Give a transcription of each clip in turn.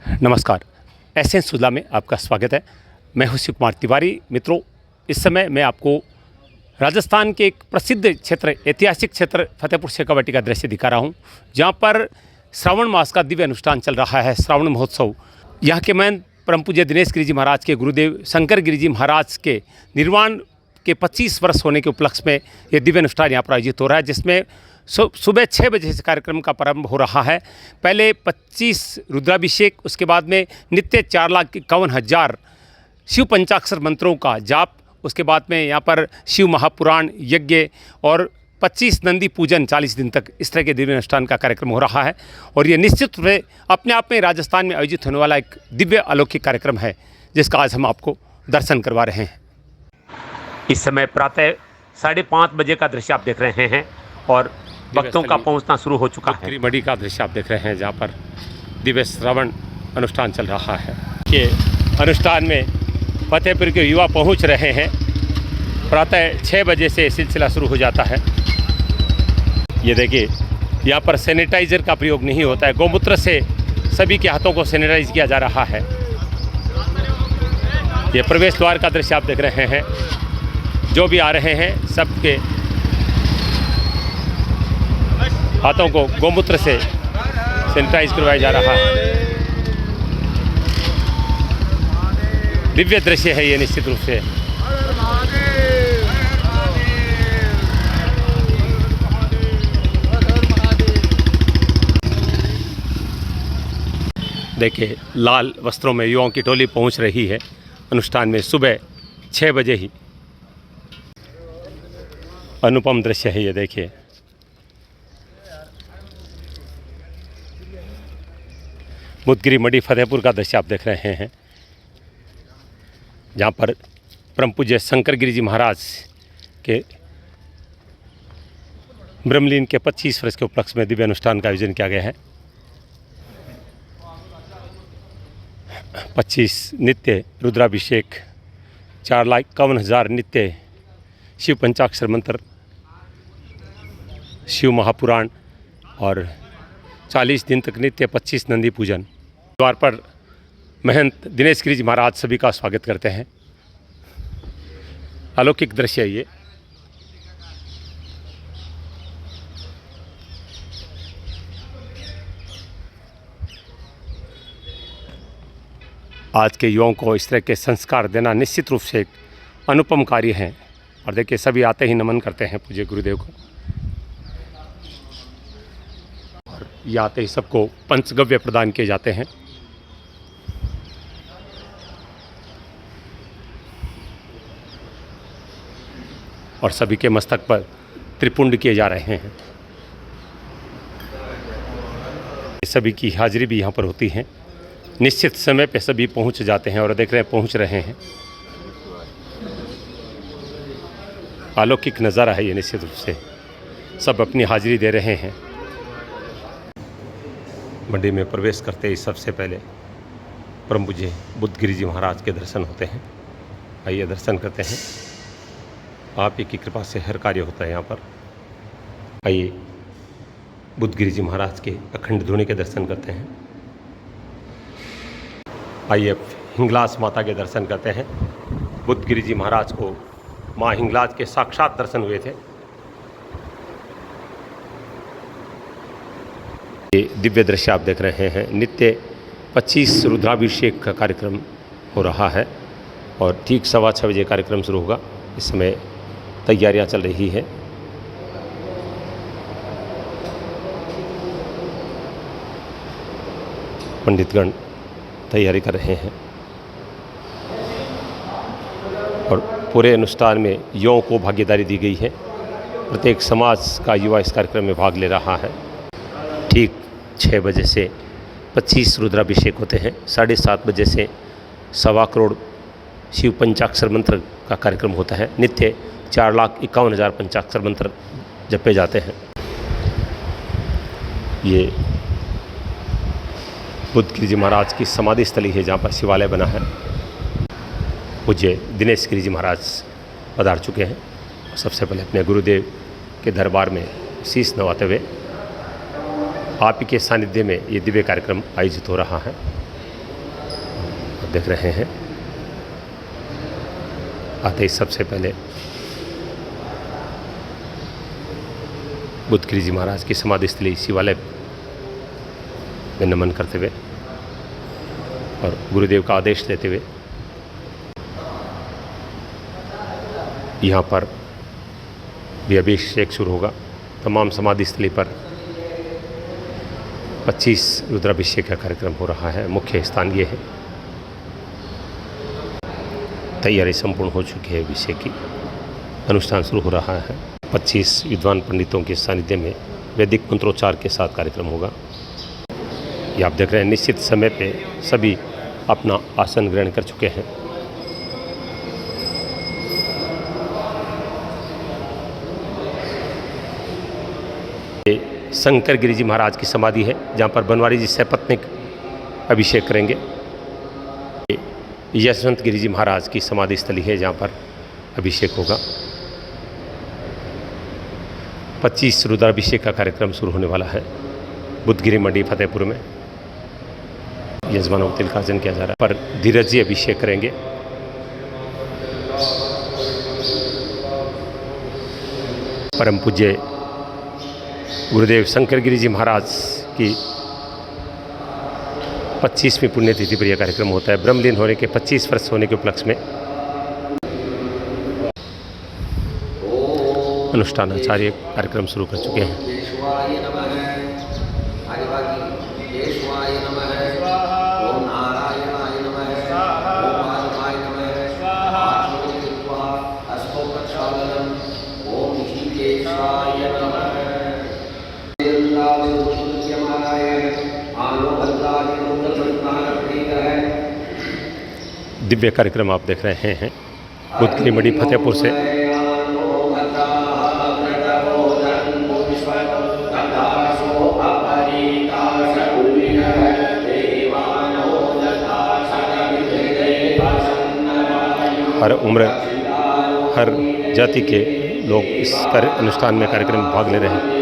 नमस्कार, एसएन सुधा में आपका स्वागत है। मैं हूं शिव कुमार तिवारी। मित्रों, इस समय मैं आपको राजस्थान के एक प्रसिद्ध क्षेत्र, ऐतिहासिक क्षेत्र फतेहपुर शेखावाटी का दृश्य दिखा रहा हूं, जहां पर श्रावण मास का दिव्य अनुष्ठान चल रहा है, श्रावण महोत्सव। यहाँ के महंत परम पूज्य दिनेश गिरी जी महाराज के गुरुदेव शंकर गिरी जी महाराज के निर्वाण के 25 वर्ष होने के उपलक्ष्य में ये दिव्य अनुष्ठान यहाँ पर आयोजित हो रहा है, जिसमें सुबह 6 बजे से कार्यक्रम का प्रारंभ हो रहा है। पहले 25 रुद्राभिषेक, उसके बाद में नित्य 4,51,000 शिव पंचाक्षर मंत्रों का जाप, उसके बाद में यहाँ पर शिव महापुराण यज्ञ और 25 नंदी पूजन 40 दिन तक, इस तरह के दिव्य अनुष्ठान का कार्यक्रम हो रहा है। और ये निश्चित रूप से अपने आप में राजस्थान में आयोजित होने वाला एक दिव्य अलौकिक कार्यक्रम है, जिसका आज हम आपको दर्शन करवा रहे हैं। इस समय प्रातः 5:30 बजे का दृश्य आप देख रहे हैं और भक्तों का पहुंचना शुरू हो चुका है। मड़ी का दृश्य आप देख रहे हैं, जहां पर दिव्य श्रवण अनुष्ठान चल रहा है। ये अनुष्ठान में फतेहपुर के युवा पहुंच रहे हैं। प्रातः 6 बजे से सिलसिला शुरू हो जाता है। ये देखिए, यहाँ पर सैनिटाइजर का प्रयोग नहीं होता है, गौमूत्र से सभी के हाथों को सैनिटाइज किया जा रहा है। ये प्रवेश द्वार का दृश्य आप देख रहे हैं। जो भी आ रहे हैं सबके हाथों को गौमूत्र से सैनिटाइज करवाया जा रहा है। दिव्य दृश्य है ये निश्चित रूप से। देखिए, लाल वस्त्रों में युवाओं की टोली पहुंच रही है अनुष्ठान में। सुबह 6 बजे ही अनुपम दृश्य है ये। देखिए, बुद्धगिरी मड़ी फतेहपुर का दृश्य आप देख रहे हैं, जहाँ पर परम पूज्य शंकर गिरी जी महाराज के ब्रह्मलीन के 25 वर्ष के उपलक्ष्य में दिव्य अनुष्ठान का आयोजन किया गया है। 25 नित्य रुद्राभिषेक, 4,51,000 नित्य शिव पंचाक्षर मंत्र, शिव महापुराण और 40 दिन तक नित्य 25 नंदी पूजन। द्वार पर महंत दिनेश गिरी जी महाराज सभी का स्वागत करते हैं। अलौकिक दृश्य है ये। आज के युवाओं को इस तरह के संस्कार देना निश्चित रूप से एक अनुपम कार्य है। और देखिए, सभी आते ही नमन करते हैं पूज्य गुरुदेव को, और ये आते ही सबको पंचगव्य प्रदान किए जाते हैं। और सभी के मस्तक पर त्रिपुंड किए जा रहे हैं। सभी की हाजिरी भी यहाँ पर होती है। निश्चित समय पे सभी पहुँच जाते हैं और देख रहे हैं पहुँच रहे हैं। अलौकिक नज़ारा है ये निश्चित रूप से। सब अपनी हाजिरी दे रहे हैं। मंडी में प्रवेश करते ही सबसे पहले परम पूज्य बुद्धगिरी जी महाराज के दर्शन होते हैं। आइए दर्शन करते हैं। आप ही की कृपा से हर कार्य होता है यहाँ पर। आइए बुद्धगिरी जी महाराज के अखंड धुनी के दर्शन करते हैं। आइए हिंगलाज माता के दर्शन करते हैं। बुद्धगिरी जी महाराज को माँ हिंगलाज के साक्षात दर्शन हुए थे। ये दिव्य दृश्य आप देख रहे हैं। नित्य 25 रुद्राभिषेक का कार्यक्रम हो रहा है और ठीक 6:15 बजे कार्यक्रम शुरू होगा। इस समय तैयारियां चल रही है। पंडितगण तैयारी कर रहे हैं और पूरे अनुष्ठान में युवाओं को भागीदारी दी गई है। प्रत्येक समाज का युवा इस कार्यक्रम में भाग ले रहा है। ठीक 6 बजे से 25 रुद्राभिषेक होते हैं। 7:30 बजे से 1.25 करोड़ शिव पंचाक्षर मंत्र का कार्यक्रम होता है। नित्य 4,51,000 पंचाक्षर मंत्र जपे जाते हैं। ये बुद्धगिरी जी महाराज की समाधि स्थली है, जहाँ पर शिवालय बना है। पूज्य दिनेश गिरी जी महाराज पधार चुके हैं। सबसे पहले अपने गुरुदेव के दरबार में शीश नवाते हुए आप ही के सानिध्य में ये दिव्य कार्यक्रम आयोजित हो रहा है। आप देख रहे हैं। आते ही सबसे पहले बुद्धगिरी जी महाराज की समाधि स्थली शिवालय में नमन करते हुए और गुरुदेव का आदेश देते हुए यहाँ पर भी अभिषेक शुरू होगा। तमाम समाधि स्थली पर 25 रुद्राभिषेक का कार्यक्रम हो रहा है। मुख्य स्थान ये है। तैयारी संपूर्ण हो चुकी है। अभिषेक की अनुष्ठान शुरू हो रहा है। 25 विद्वान पंडितों के सानिध्य में वैदिक मंत्रोच्चार के साथ कार्यक्रम होगा। ये आप देख रहे हैं। निश्चित समय पे सभी अपना आसन ग्रहण कर चुके हैं। शंकर गिरी जी महाराज की समाधि है, जहाँ पर बनवारी जी सपत्नीक अभिषेक करेंगे। यशवंत गिरी जी महाराज की समाधि स्थली है, जहाँ पर अभिषेक होगा। 25 रुद्राभिषेक का कार्यक्रम शुरू होने वाला है बुद्धगिरी मंडी फतेहपुर में। यजमानों को तिलकार्जन किया जा रहा है। पर धीरज जी अभिषेक करेंगे। परम पूज्य गुरुदेव शंकर गिरी जी महाराज की 25वीं पुण्यतिथि पर यह कार्यक्रम होता है। ब्रह्मलीन होने के 25 वर्ष होने के उपलक्ष्य में अनुष्ठानाचार्य कार्यक्रम शुरू कर चुके हैं। दिव्य कार्यक्रम आप देख रहे हैं बुद्धगिरी मंडी फतेहपुर से। हर उम्र हर जाति के लोग इस अनुष्ठान में कार्यक्रम में भाग ले रहे हैं।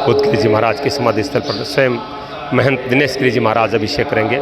बुद्धगिरी जी महाराज के समाधि स्थल पर स्वयं महंत दिनेश गिरी जी महाराज अभिषेक करेंगे।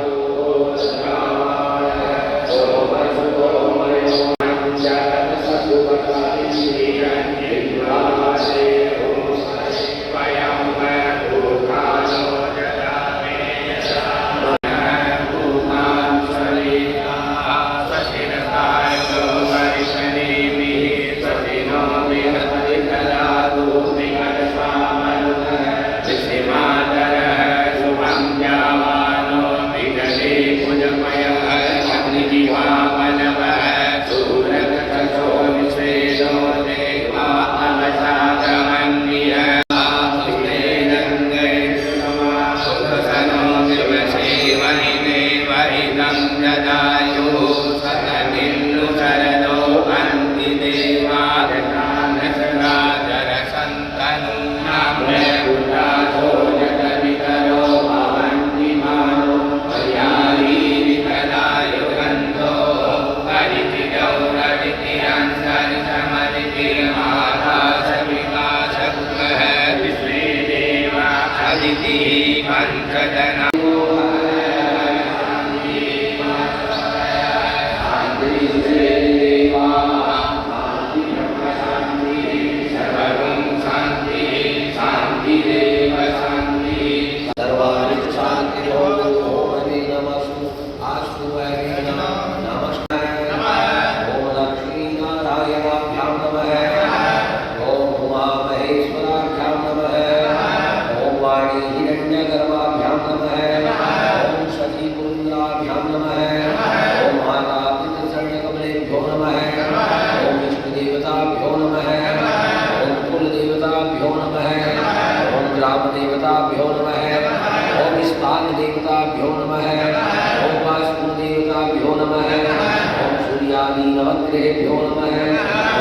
नवग्रहेभ्यो नमः।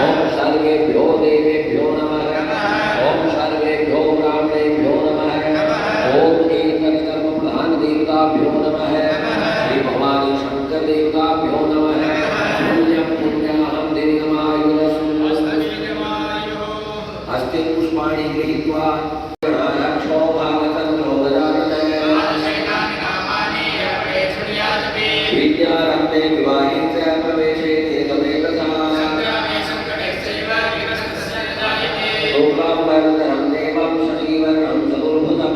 ओम सर्वेभ्यो देवेभ्यो नमः। ओम सर्वेभ्यो ब्राह्मणेभ्यो नमः। पाणि गृहीत्वा गणाध्यक्षो भागचन्द्रो गजाननः विद्यारम्भे विवाहे च प्रवेशे एकमेकथा लोकाम्बरधरं देवं शशिवर्णं चतुर्भुजं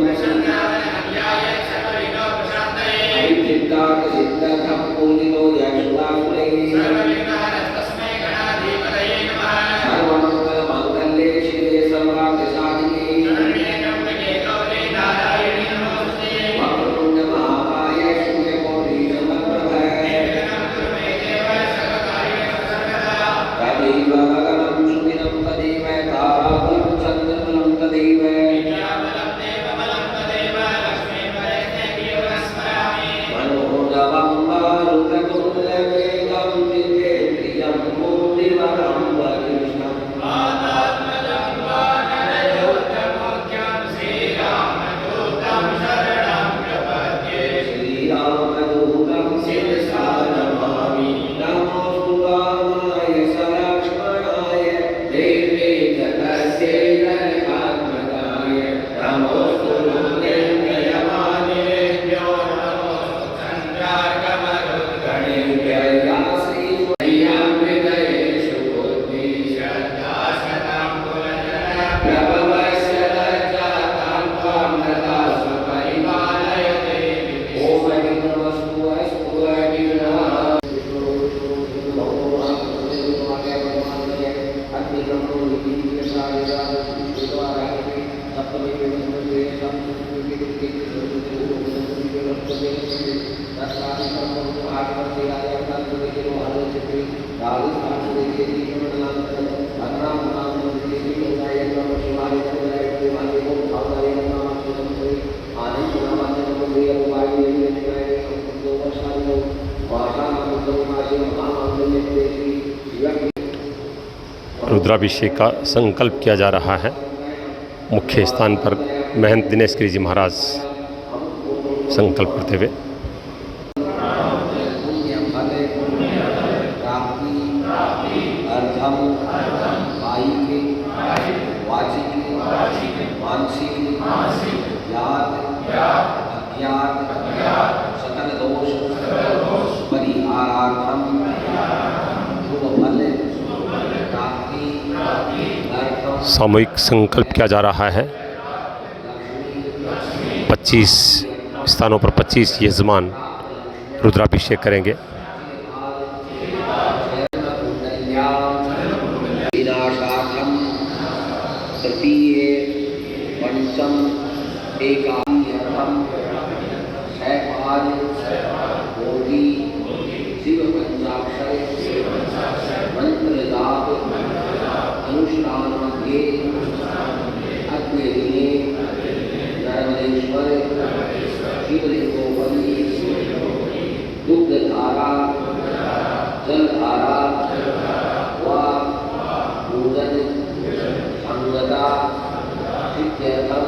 अभिषिक्तार्थसिद्धर्थं पूजितो यशुलाकुलैः सर्वमङ्गलमाङ्गल्ये शिवे सर्वार्थसाधिके वक्रतुण्डमहाकाय सूर्यकोटिसमप्रभ तदैव गगनं सुदिनं तदैव ताराबलं चन्द्रबलं तदैव मनोजवं रुद्रतुल्यवेगं जितेन्द्रियं मूर्तिवरं वरिष्ठम् श्रीरामदूतं शिरसा नमामि नमोऽस्तु रामाय सलक्ष्मणाय देवे जगत्यै जनकात्मकाय नमोऽस्तु रुद्रेन्द्रयमानेभ्यो गणेभ्यः श्रीमय्यामृतयेषु प्रभवस्य लज्जातां त्वां नतासु परिपालयते ॐ अग्निर्वस्तु अस्तु रुद्राभिषेक का संकल्प किया जा रहा है। मुख्य स्थान पर महंत दिनेश गिरी जी महाराज संकल्प करते हुए। अर्थम कायिके वाचिके मानसिके ज्ञात अज्ञात सकल दोष परिहारार्थम शुभ फल प्राप्ति अर्थम सामूहिक संकल्प किया जा रहा है। 25 स्थानों पर 25 यजमान रुद्राभिषेक करेंगे। विनाशार्थम तृतीय पंचम एकादशम सैपाद योगी शिव पंचाक्षर मंत्र जाप अनुष्ठान मध्य अग्नि दिने नर्मदेश्वर शिवलिंगोपरि दुग्ध धारा जल धारा पूजन संगता इत्यर्थम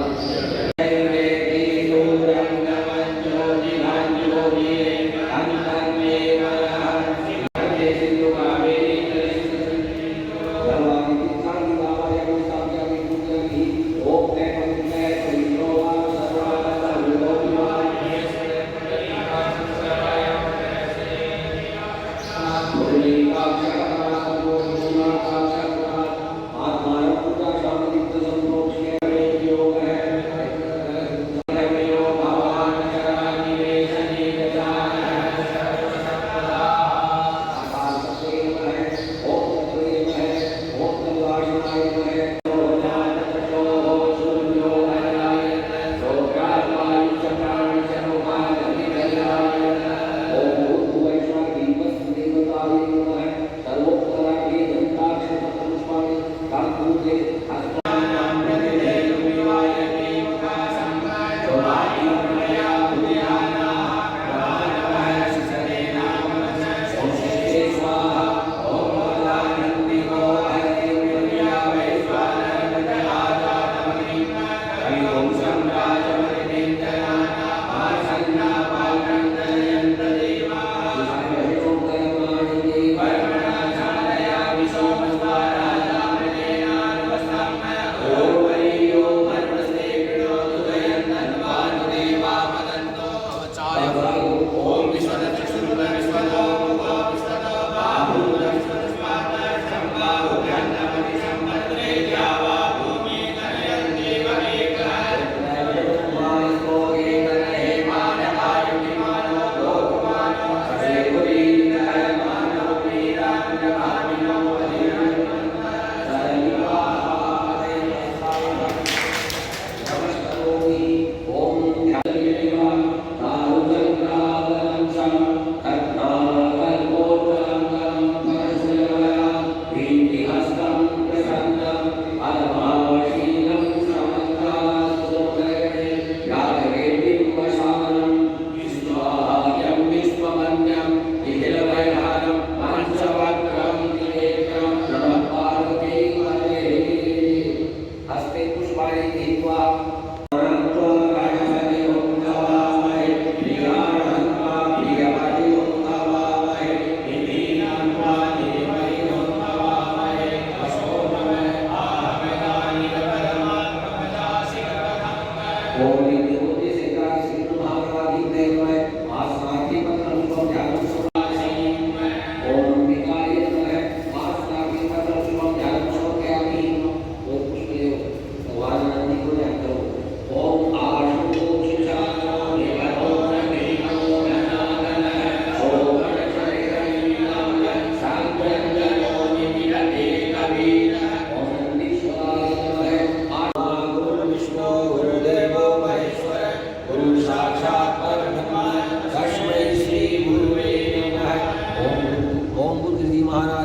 पुष्पाणि गृहीत्वा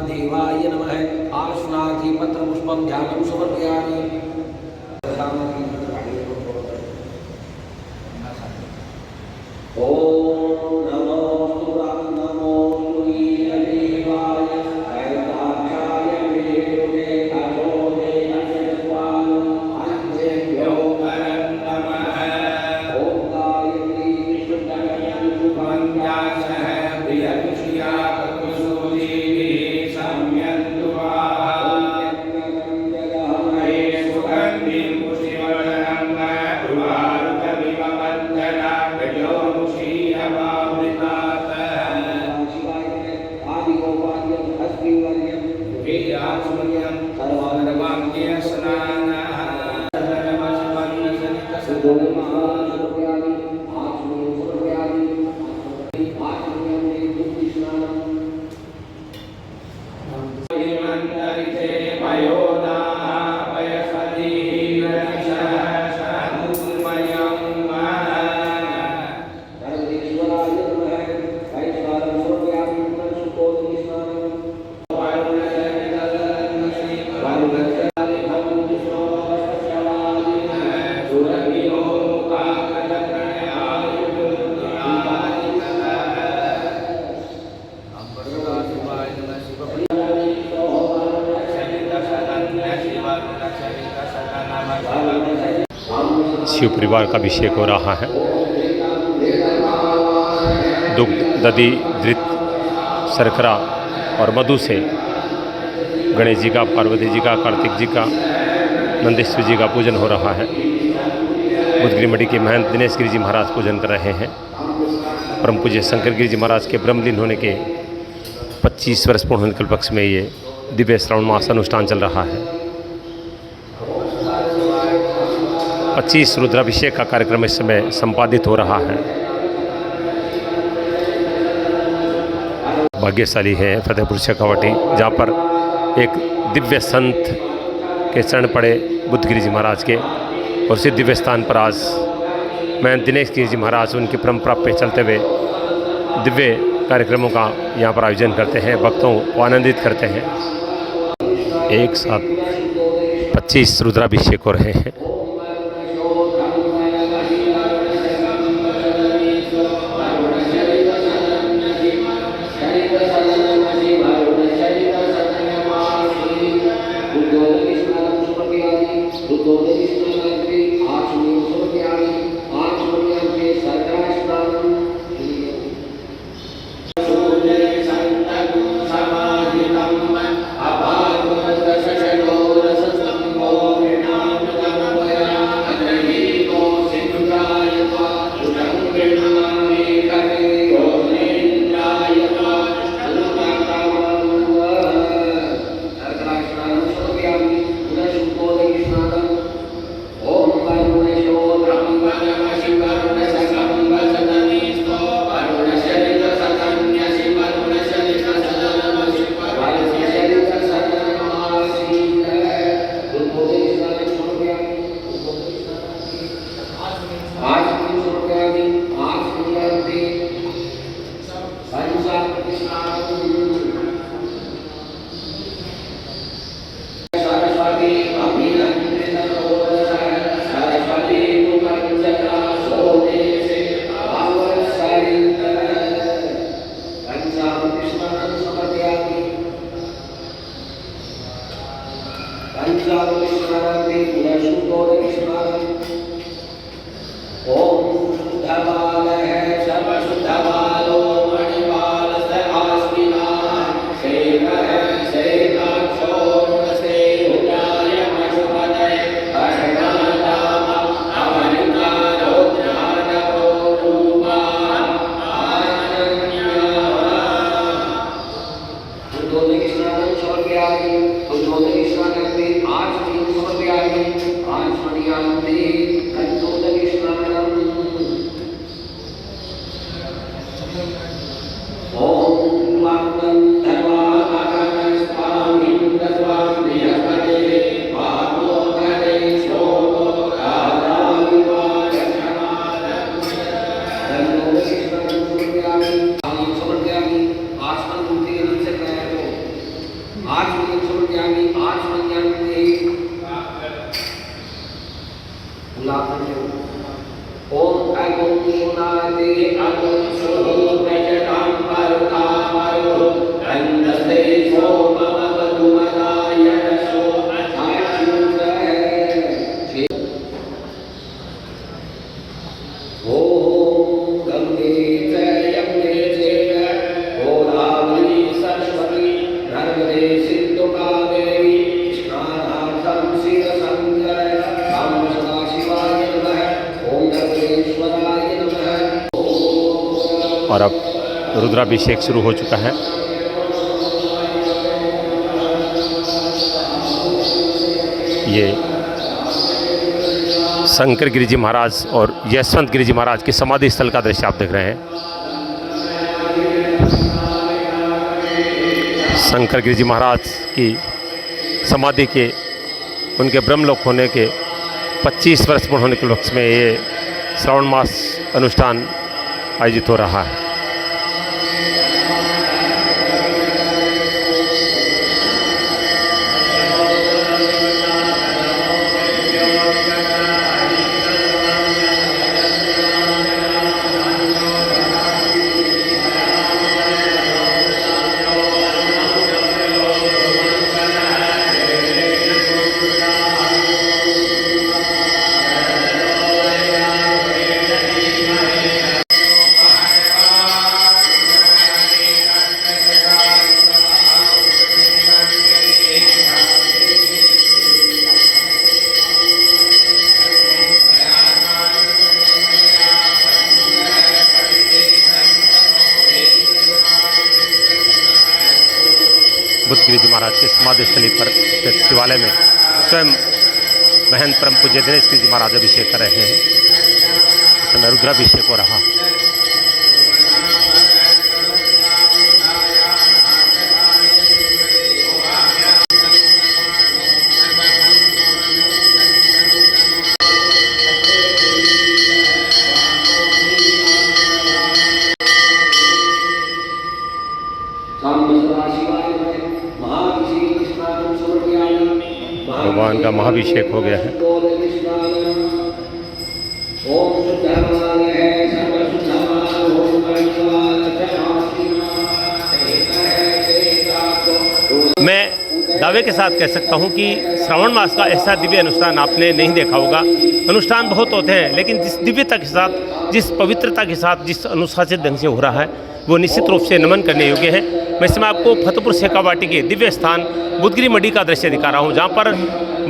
देवाय नमः आसनाधि पत्र पुष्पम ध्यानं समर्पयामि। ओम नमो नमो देवाय कैलाशाय मेरुने अजोने अजस्वान अन्येभ्यो नमः। ओम गायत्री कृष्णगणं सुमंगासः प्रियदुष्या शिव परिवार का अभिषेक हो रहा है। दुग्ध दधि धृत शर्करा और मधु से गणेश जी का, पार्वती जी का, कार्तिक जी का, नंदेश्वर जी का पूजन हो रहा है। बुधगिरी मढ़ी के महंत दिनेश गिरी जी महाराज पूजन कर रहे हैं। परम पूज्य शंकर गिरी जी महाराज के ब्रह्मलीन होने के 25 वर्ष पूर्ण होने के पक्ष में ये दिव्य श्रावण मास अनुष्ठान चल रहा है। 25 रुद्राभिषेक का कार्यक्रम इस समय संपादित हो रहा है। भाग्यशाली है फतेहपुर शेखावाटी, जहाँ पर एक दिव्य संत के चरण पड़े बुद्धगिरी जी महाराज के, और उसी दिव्य स्थान पर आज मैं दिनेश गिरी जी महाराज उनकी परंपरा पे चलते हुए दिव्य कार्यक्रमों का यहाँ पर आयोजन करते हैं, भक्तों को आनंदित करते हैं। एक साथ 25 रुद्राभिषेक हो रहे हैं। और अब रुद्राभिषेक शुरू हो चुका है। ये शंकर गिरी जी महाराज और यशवंत गिरी जी महाराज के समाधि स्थल का दृश्य आप देख रहे हैं। शंकर गिरी जी महाराज की समाधि के उनके ब्रह्मलोक होने के 25 वर्ष पूर्ण होने के उपलक्ष्य में ये श्रावण मास अनुष्ठान आयोजित हो रहा है। बुद्ध गिरी जी महाराज के समाधि स्थली पर स्थित शिवालय में स्वयं महंत परम पूज्य दिनेश गिरी जी महाराज अभिषेक कर रहे हैं। इस समय रुद्राभिषेक हो रहा है। भगवान का महाभिषेक हो गया है। मैं दावे के साथ कह सकता हूं कि श्रावण मास का ऐसा दिव्य अनुष्ठान आपने नहीं देखा होगा। अनुष्ठान बहुत होते हैं, लेकिन जिस दिव्यता के साथ, जिस पवित्रता के साथ, जिस अनुशासित ढंग से हो रहा है, वो निश्चित रूप से नमन करने योग्य है। मैं इसमें आपको फतेहपुर शेखावाटी के दिव्य स्थान बुद्धगिरी मढ़ी का दृश्य दिखा रहा हूँ, जहाँ पर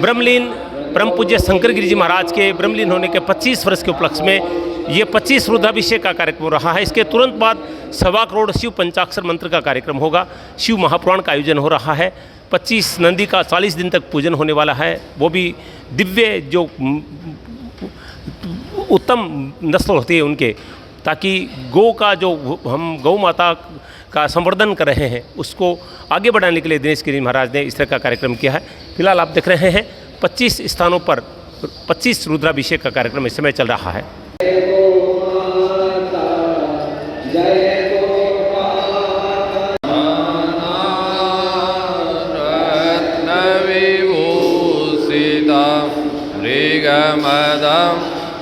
ब्रह्मलीन परम पूज्य शंकर गिरी जी महाराज के ब्रह्मलीन होने के 25 वर्ष के उपलक्ष्य में ये 25 रुद्राभिषेक का कार्यक्रम हो रहा है। इसके तुरंत बाद 1.25 करोड़ शिव पंचाक्षर मंत्र का कार्यक्रम होगा। शिव महापुराण का आयोजन हो रहा है। 25 नंदी का 40 दिन तक पूजन होने वाला है, वो भी दिव्य जो उत्तम नस्ल होती है उनके, ताकि गौ का जो हम गौ माता का संवर्धन कर रहे हैं उसको आगे बढ़ाने के लिए दिनेश गिरी महाराज ने इस तरह का कार्यक्रम किया है। फिलहाल आप देख रहे हैं 25 स्थानों पर 25 रुद्राभिषेक का कार्यक्रम इस समय चल रहा है।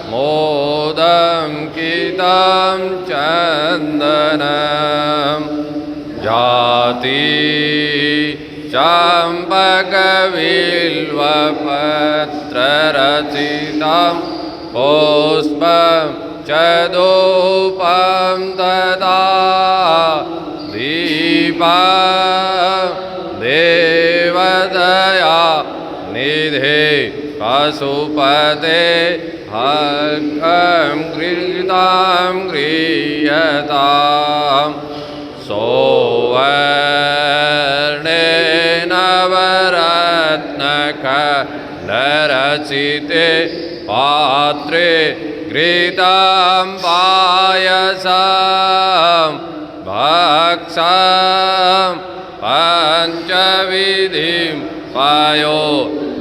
मोदं कितं चन्दनं जाति चम्पकबिल्वपत्ररचितं पुष्पं च धूपं तदा दीपं देवदया निधे पशुपते हकं गृहीतां गृह्यतां सौवर्णेन नवरत्नकलरचिते पात्रे घृतं पायसं भक्षं पञ्चविधिं पायो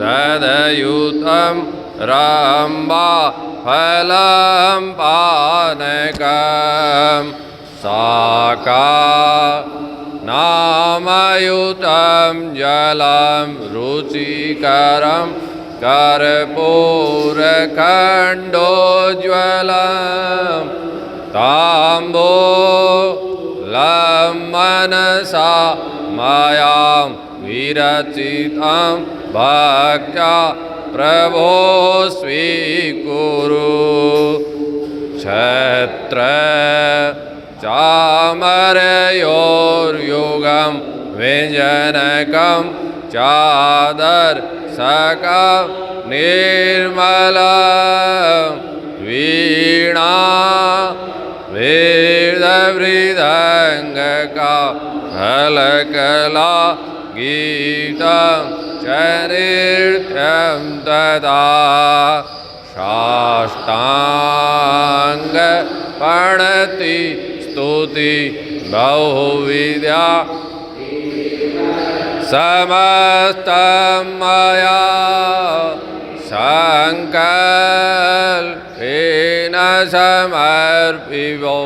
दधयुतं रम्बा फलं पानकं साका नामयुतं जलं रुचिकरं कर्पूरखण्डोज्ज्वलं ताम्बूलं मनसा मायां विरचितं भक्त्या प्रभो स्वीकुरु क्षत्र चामरयोर्युगं व्यञ्जनकं चादर्शकं निर्मलं वीणा वेदमृदङ्गका हलकला गीतं च नृत्यं तदा साष्टाङ्ग प्रणति स्तुति बहुविद्या समस्तं मया सङ्कल्पेन समर्पितो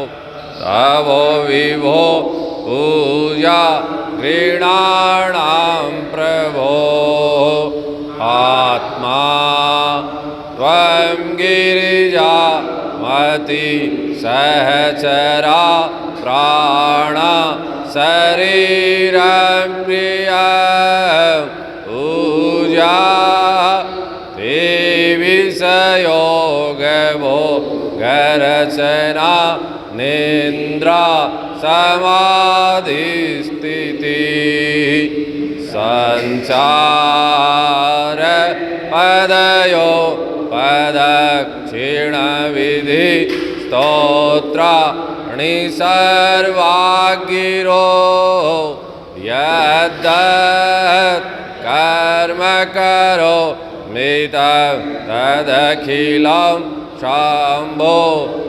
तव विभो पूजा गृणाणां प्रभो आत्मा त्वं गिरिजा मति सहचरा प्राण शरीरं प्रिया पूजा ते विषयोगभो गरचना निन्द्रा समाधिस्थिति संसार पदयो पदक्षिणविधि स्तोत्राणि सर्वागिरो यद्दत् कर्म करो मृतं तदखिलं शम्भो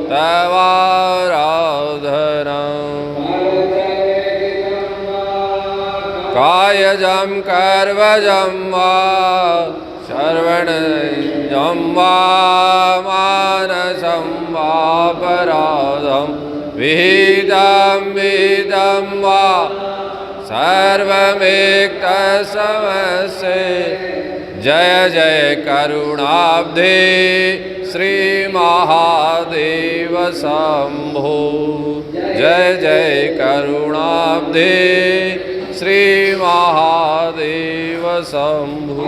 तवाराधनम् कायजं कर्मजं वा श्रवणजं वा मानसं वापराधं विहितं विहितं वा सर्वमेकतसमस्ये जय जय करुणाब्धे श्री महादेव शंभो जय जय करुणाब्धे श्री महादेव शंभो।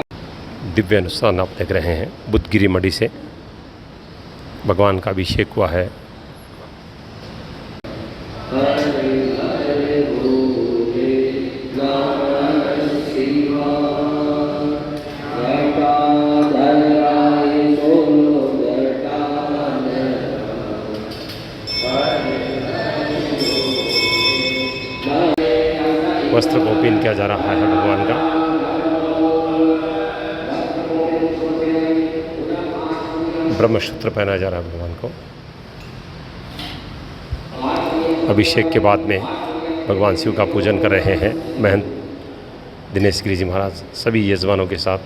दिव्य अनुष्ठान आप देख रहे हैं बुद्धगिरी मढ़ी से भगवान का अभिषेक हुआ है। वस्त्र गोपीन किया जा रहा है भगवान का। ब्रह्मसूत्र पहनाया जा रहा है भगवान को। अभिषेक के बाद में भगवान शिव का पूजन कर रहे हैं महंत दिनेश गिरी जी महाराज सभी यजमानों के साथ।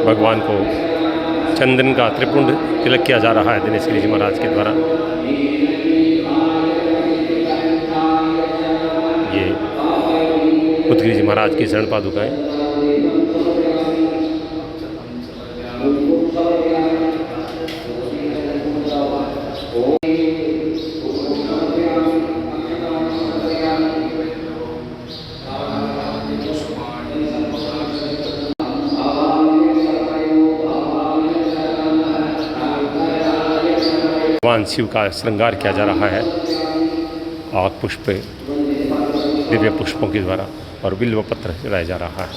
भगवान को चंदन का त्रिपुंड तिलक किया जा रहा है दिनेश गिरी जी महाराज के द्वारा। ये बुद्धगिरी जी महाराज की शरण पादुकाएं। भगवान शिव का श्रृंगार किया जा रहा है आग पुष्प दिव्य पुष्पों के द्वारा और बिल्व पत्र चढ़ाया जा रहा है।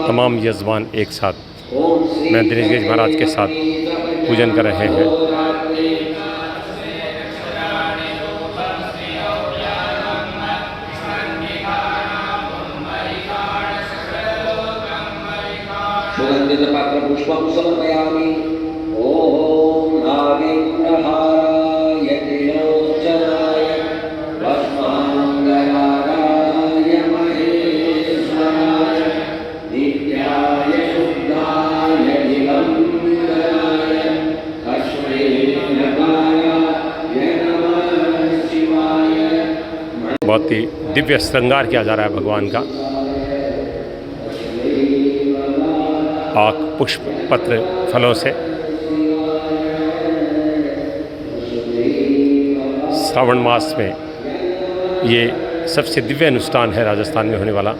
तमाम यजमान एक साथ मैं दिनेश गिरी महाराज के साथ पूजन कर रहे हैं। सुगन्धितपत्रपुष्पं समर्पयामि। ॐ नागेन्द्रहाराय त्रिलोचनाय भस्माङ्गरागाय महेश्वराय नित्याय शुद्धाय दिगम्बराय तस्मै नमः शिवाय। बहुत ही दिव्य श्रृंगार किया जा रहा है भगवान का आक पुष्प पत्र फलों से। श्रावण मास में ये सबसे दिव्य अनुष्ठान है राजस्थान में होने वाला।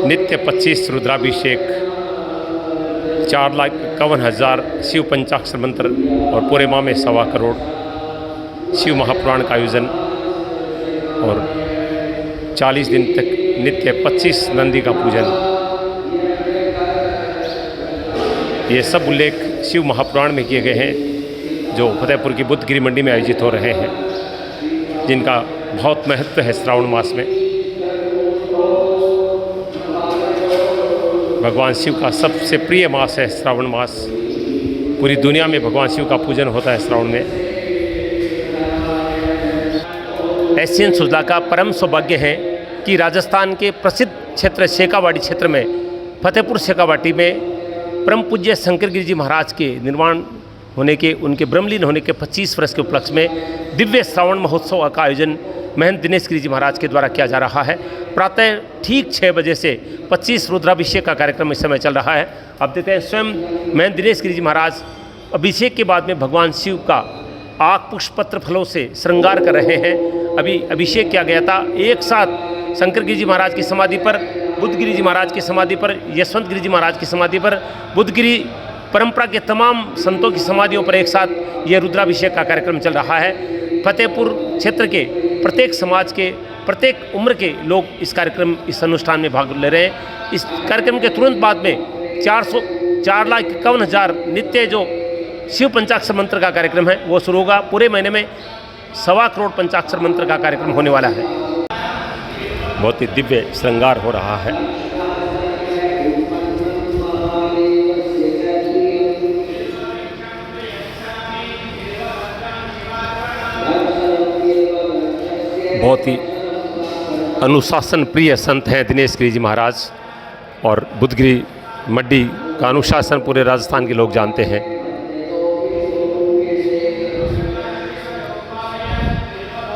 नित्य 25 रुद्राभिषेक, 4,51,000 शिव पंचाक्षर मंत्र और पूरे माह में 1.25 करोड़ शिव महापुराण का आयोजन और 40 दिन तक नित्य 25 नंदी का पूजन। ये सब उल्लेख शिव महापुराण में किए गए हैं जो फतेहपुर की बुद्धगिरी मंडी में आयोजित हो रहे हैं, जिनका बहुत महत्व है श्रावण मास में। भगवान शिव का सबसे प्रिय मास है श्रावण मास। पूरी दुनिया में भगवान शिव का पूजन होता है श्रावण में। एशियन सुजला का परम सौभाग्य है कि राजस्थान के प्रसिद्ध क्षेत्र शेखावाटी क्षेत्र में फतेहपुर शेखावाटी में परम पूज्य शंकर गिरी जी महाराज के निर्वाण होने के, उनके ब्रह्मलीन होने के 25 वर्ष के उपलक्ष्य में दिव्य श्रावण महोत्सव का आयोजन महंत दिनेश गिरी जी महाराज के द्वारा किया जा रहा है। प्रातः ठीक 6 बजे से 25 रुद्राभिषेक का कार्यक्रम इस समय चल रहा है। अब देखते हैं स्वयं महंत दिनेश गिरी जी महाराज अभिषेक के बाद में भगवान शिव का आक पुष्प पत्र फलों से श्रृंगार कर रहे हैं। अभी अभिषेक किया गया था। एक साथ शंकर गिरी जी महाराज की समाधि पर, बुद्धगिरी जी महाराज की समाधि पर, यशवंत गिरी जी महाराज की समाधि पर, बुद्धगिरी परंपरा के तमाम संतों की समाधियों पर एक साथ ये रुद्राभिषेक का कार्यक्रम चल रहा है। फतेहपुर क्षेत्र के प्रत्येक समाज के, प्रत्येक उम्र के लोग इस कार्यक्रम, इस अनुष्ठान में भाग ले रहे हैं। इस कार्यक्रम के तुरंत बाद में 4,51,000 नित्य जो शिव पंचाक्षर मंत्र का कार्यक्रम है वो शुरू होगा। पूरे महीने में 1.25 करोड़ पंचाक्षर मंत्र का कार्यक्रम होने वाला है। बहुत ही दिव्य श्रृंगार हो रहा है। बहुत ही अनुशासन प्रिय संत हैं दिनेश गिरी जी महाराज, और बुद्धगिरी मड्डी का अनुशासन पूरे राजस्थान के लोग जानते हैं।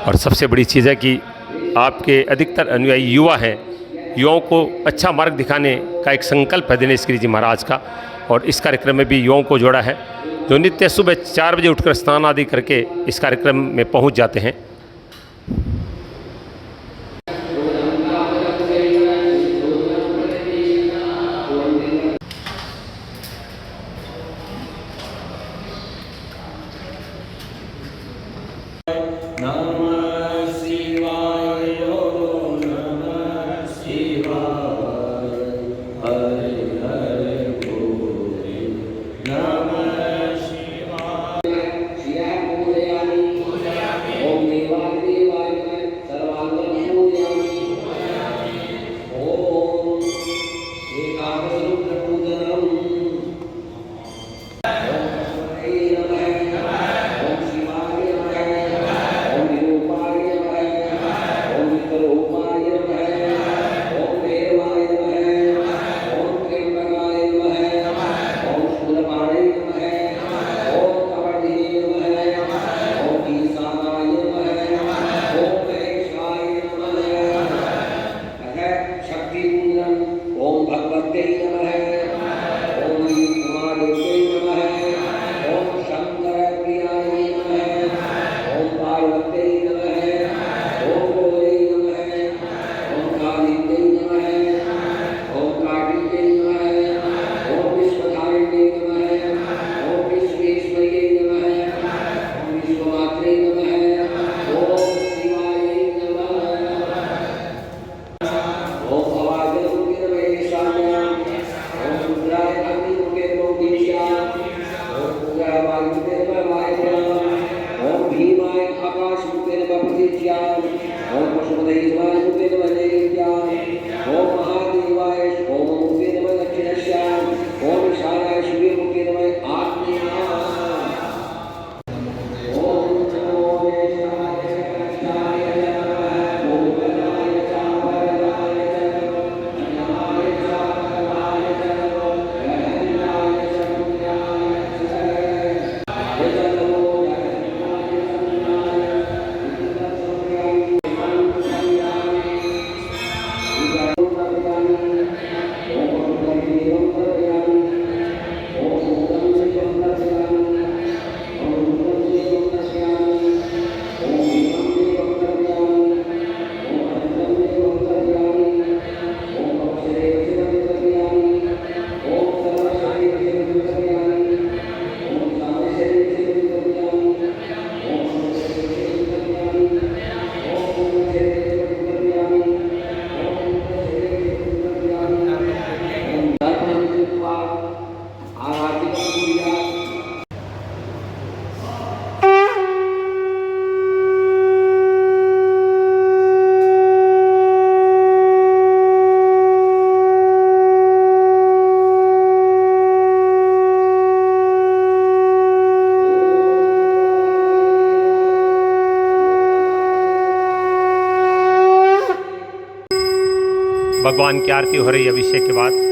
और सबसे बड़ी चीज़ है कि आपके अधिकतर अनुयायी युवा हैं। युवाओं को अच्छा मार्ग दिखाने का एक संकल्प है दिनेश गिरी जी महाराज का, और इस कार्यक्रम में भी युवाओं को जोड़ा है, जो नित्य सुबह 4 बजे उठकर स्नान आदि करके इस कार्यक्रम में पहुंच जाते हैं। ओम भगवान की आरती हो रही है अभिषेक के बाद।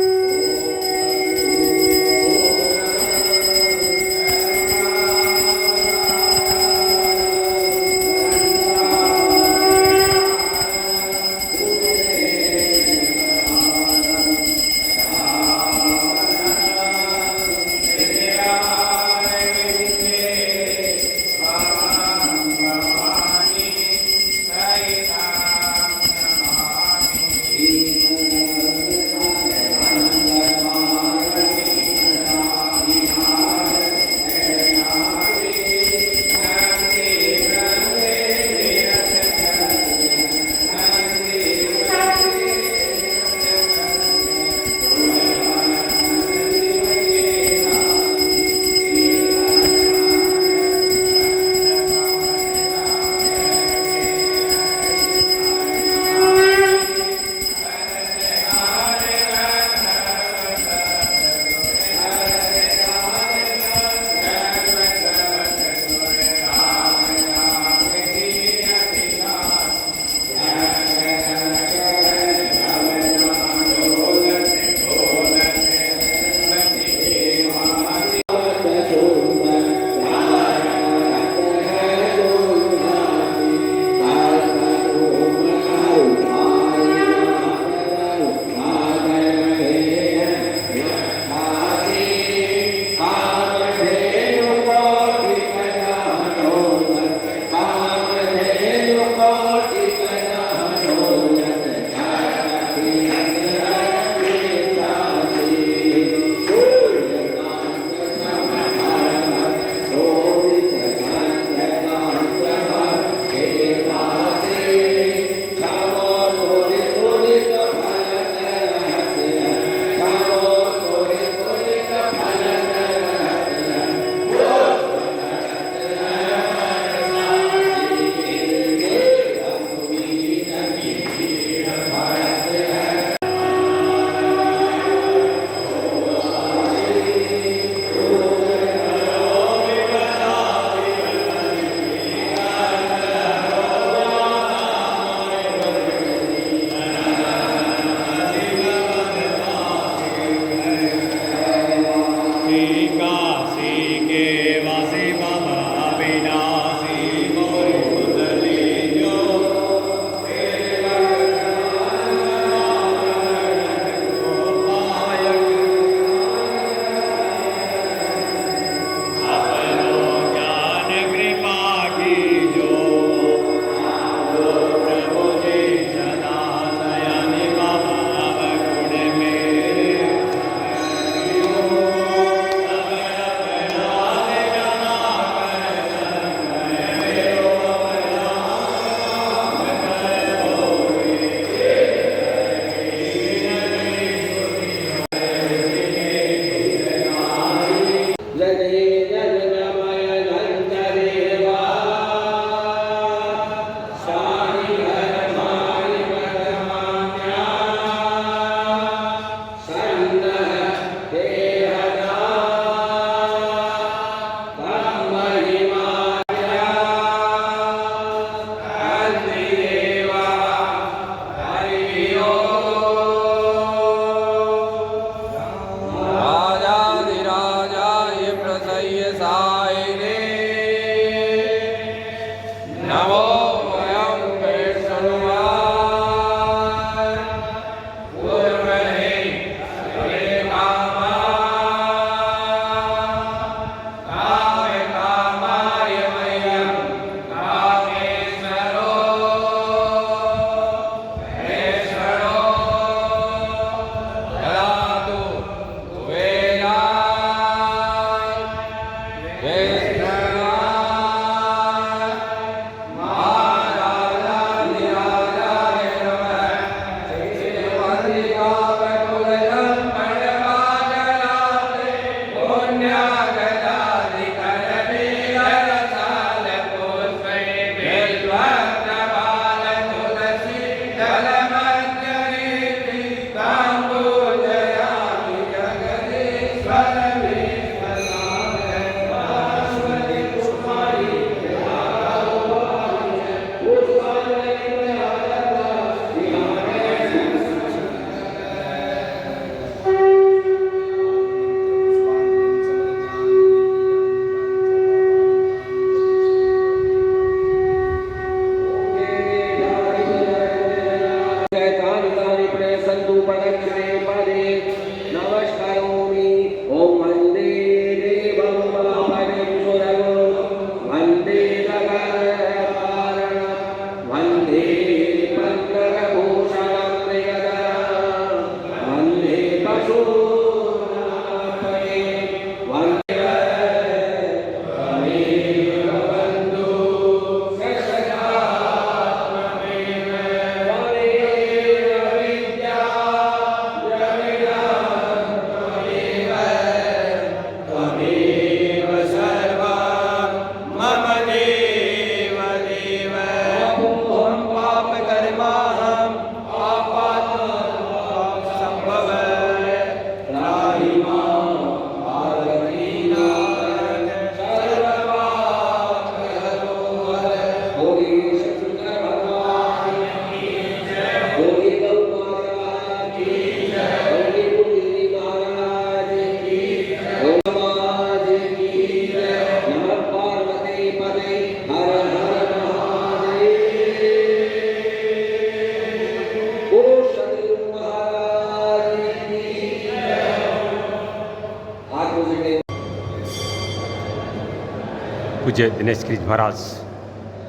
पूज्य दिनेश गिरी महाराज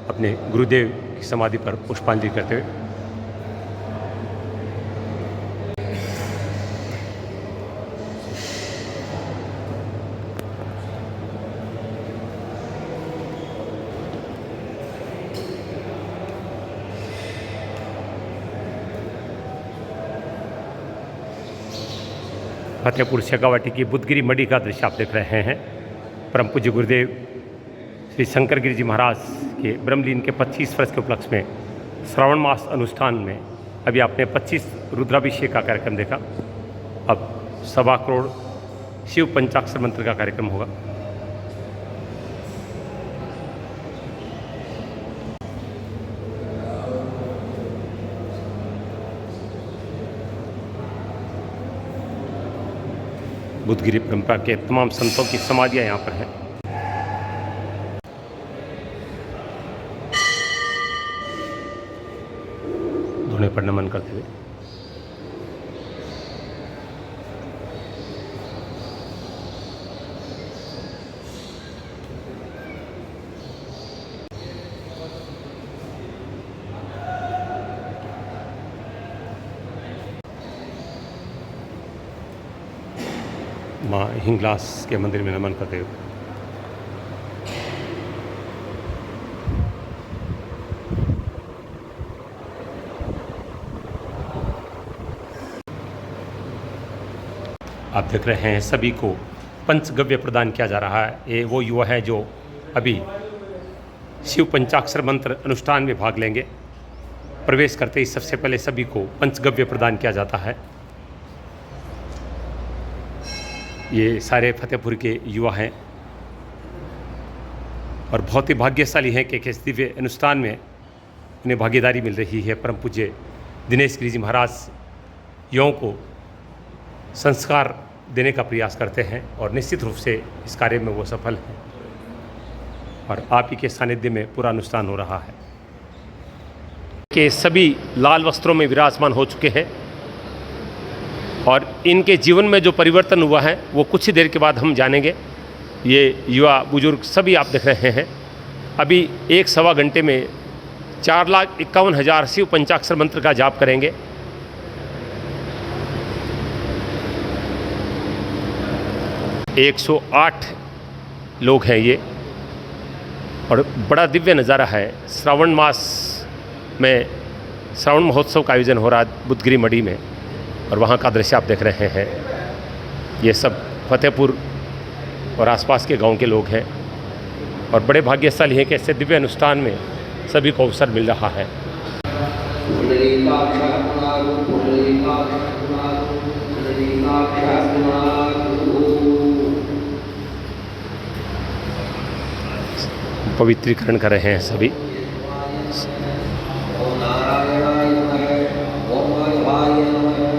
अपने गुरुदेव की समाधि पर पुष्पांजलि करते हुए। फतेहपुर शेखावाटी की बुद्धगिरी मढ़ी का दृश्य आप देख रहे हैं। परम पूज्य गुरुदेव श्री शंकर गिरी जी महाराज के ब्रह्मलीन के 25 वर्ष के उपलक्ष्य में श्रावण मास अनुष्ठान में अभी आपने 25 रुद्राभिषेक का कार्यक्रम देखा। अब 1.25 करोड़ शिव पंचाक्षर मंत्र का कार्यक्रम होगा। बुद्धगिरी परंपरा के तमाम संतों की समाधियां यहाँ पर हैं। धोने पर नमन करते हुए माँ हिंगलाज के मंदिर में नमन करते हुए आप देख रहे हैं सभी को पंचगव्य प्रदान किया जा रहा है। ये वो युवा है जो अभी शिव पंचाक्षर मंत्र अनुष्ठान में भाग लेंगे। प्रवेश करते ही सबसे पहले सभी को पंचगव्य प्रदान किया जाता है। ये सारे फतेहपुर के युवा हैं और बहुत ही भाग्यशाली हैं कि इस दिव्य अनुष्ठान में उन्हें भागीदारी मिल रही है। परम पूज्य दिनेश गिरी जी महाराज युवाओं को संस्कार देने का प्रयास करते हैं और निश्चित रूप से इस कार्य में वो सफल हैं और आप ही के सानिध्य में पूरा अनुष्ठान हो रहा है। कि सभी लाल वस्त्रों में विराजमान हो चुके हैं और इनके जीवन में जो परिवर्तन हुआ है वो कुछ ही देर के बाद हम जानेंगे। ये युवा बुजुर्ग सभी आप देख रहे हैं अभी 1-1.25 घंटे में 4,51,000 शिव पंचाक्षर मंत्र का जाप करेंगे। एक 108 लोग हैं ये और बड़ा दिव्य नज़ारा है। श्रावण मास में श्रावण महोत्सव का आयोजन हो रहा है बुद्धगिरी मढ़ी में और वहाँ का दृश्य आप देख रहे हैं। ये सब फतेहपुर और आसपास के गांव के लोग हैं और बड़े भाग्यशाली हैं कि ऐसे दिव्य अनुष्ठान में सभी को अवसर मिल रहा है। पवित्रीकरण कर रहे हैं सभी।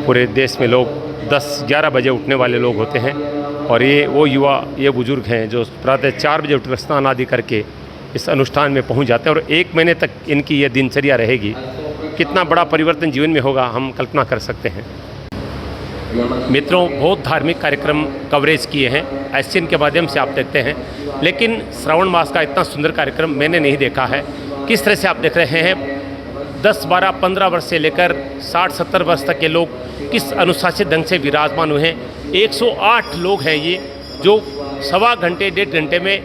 पूरे देश में लोग 10-11 बजे उठने वाले लोग होते हैं और ये वो युवा ये बुजुर्ग हैं जो प्रातः 4 बजे उठकर स्नान आदि करके इस अनुष्ठान में पहुंच जाते हैं और 1 महीने तक इनकी ये दिनचर्या रहेगी। कितना बड़ा परिवर्तन जीवन में होगा हम कल्पना कर सकते हैं। मित्रों, बहुत धार्मिक कार्यक्रम कवरेज किए हैं एससीएन के माध्यम से आप देखते हैं, लेकिन श्रावण मास का इतना सुंदर कार्यक्रम मैंने नहीं देखा है। किस तरह से आप देख रहे हैं 10, 12, 15 वर्ष से लेकर 60-70 वर्ष तक के लोग किस अनुशासित ढंग से विराजमान हुए हैं। 108 लोग हैं ये जो 1.25 घंटे 1.5 घंटे में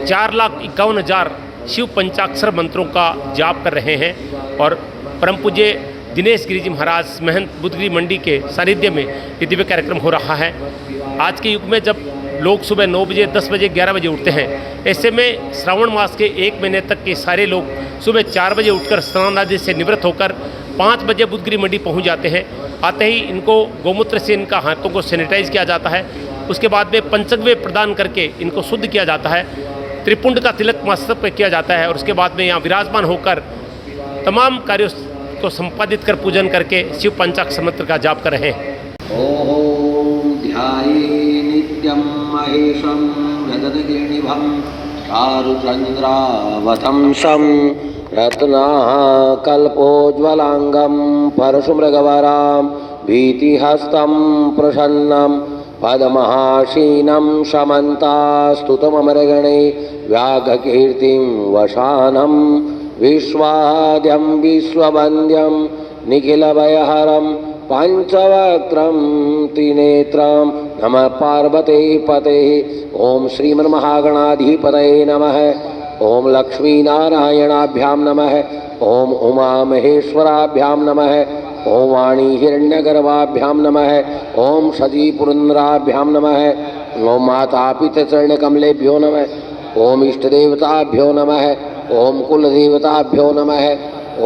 4,51,000 शिव पंचाक्षर मंत्रों का जाप कर रहे हैं और परम पूज्य दिनेश गिरी जी महाराज महंत बुद्धगिरी मंडी के सानिध्य में ये दिव्य कार्यक्रम हो रहा है। आज के युग में जब लोग सुबह 9 बजे 10 बजे 11 बजे उठते हैं, ऐसे में श्रावण मास के 1 महीने तक के सारे लोग सुबह 4 बजे उठकर स्नान आदि से निवृत्त होकर 5 बजे बुद्धगिरी मंडी पहुंच जाते हैं। आते ही इनको गोमूत्र से इनका हाथों को सैनिटाइज किया जाता है। उसके बाद में पंचगव्य प्रदान करके इनको शुद्ध किया जाता है। त्रिपुंड का तिलक मस्तक पर किया जाता है और उसके बाद में यहाँ विराजमान होकर तमाम कार्यों को संपादित कर पूजन करके शिव पंचाक्षर मंत्र का जाप कर रहे हैं। ओम ध्याये नित्यं महेशं रजतगिरिनिभं चारुचन्द्रावतंसं रत्नाकल्पोज्ज्वलांगं परशुमृगवरां भीतिहस्तं प्रसन्नं पदमहाशीनं शमन्तास्तुतममरगणे व्याघकीर्तिं वशानं विश्वाद्यं विश्ववन्द्यं निखिलभयहरं पंचवक्त्रं त्रिनेत्रं नमः पार्वते पते। ओम श्रीमन्महागणाधिपतये नमः। ओम लक्ष्मीनारायणाभ्यां नमः। ओम उमा महेश्वराभ्यां नमः। ओम वाणी हिरण्यगर्भाभ्यां नमः। ओम सजीपुरन्द्राभ्यां नमः। ओम मातापितृचरणकमलेभ्यो नमः। ओम इष्टदेवताभ्यो नमः। ओम कुलदेवताभ्यो नमः।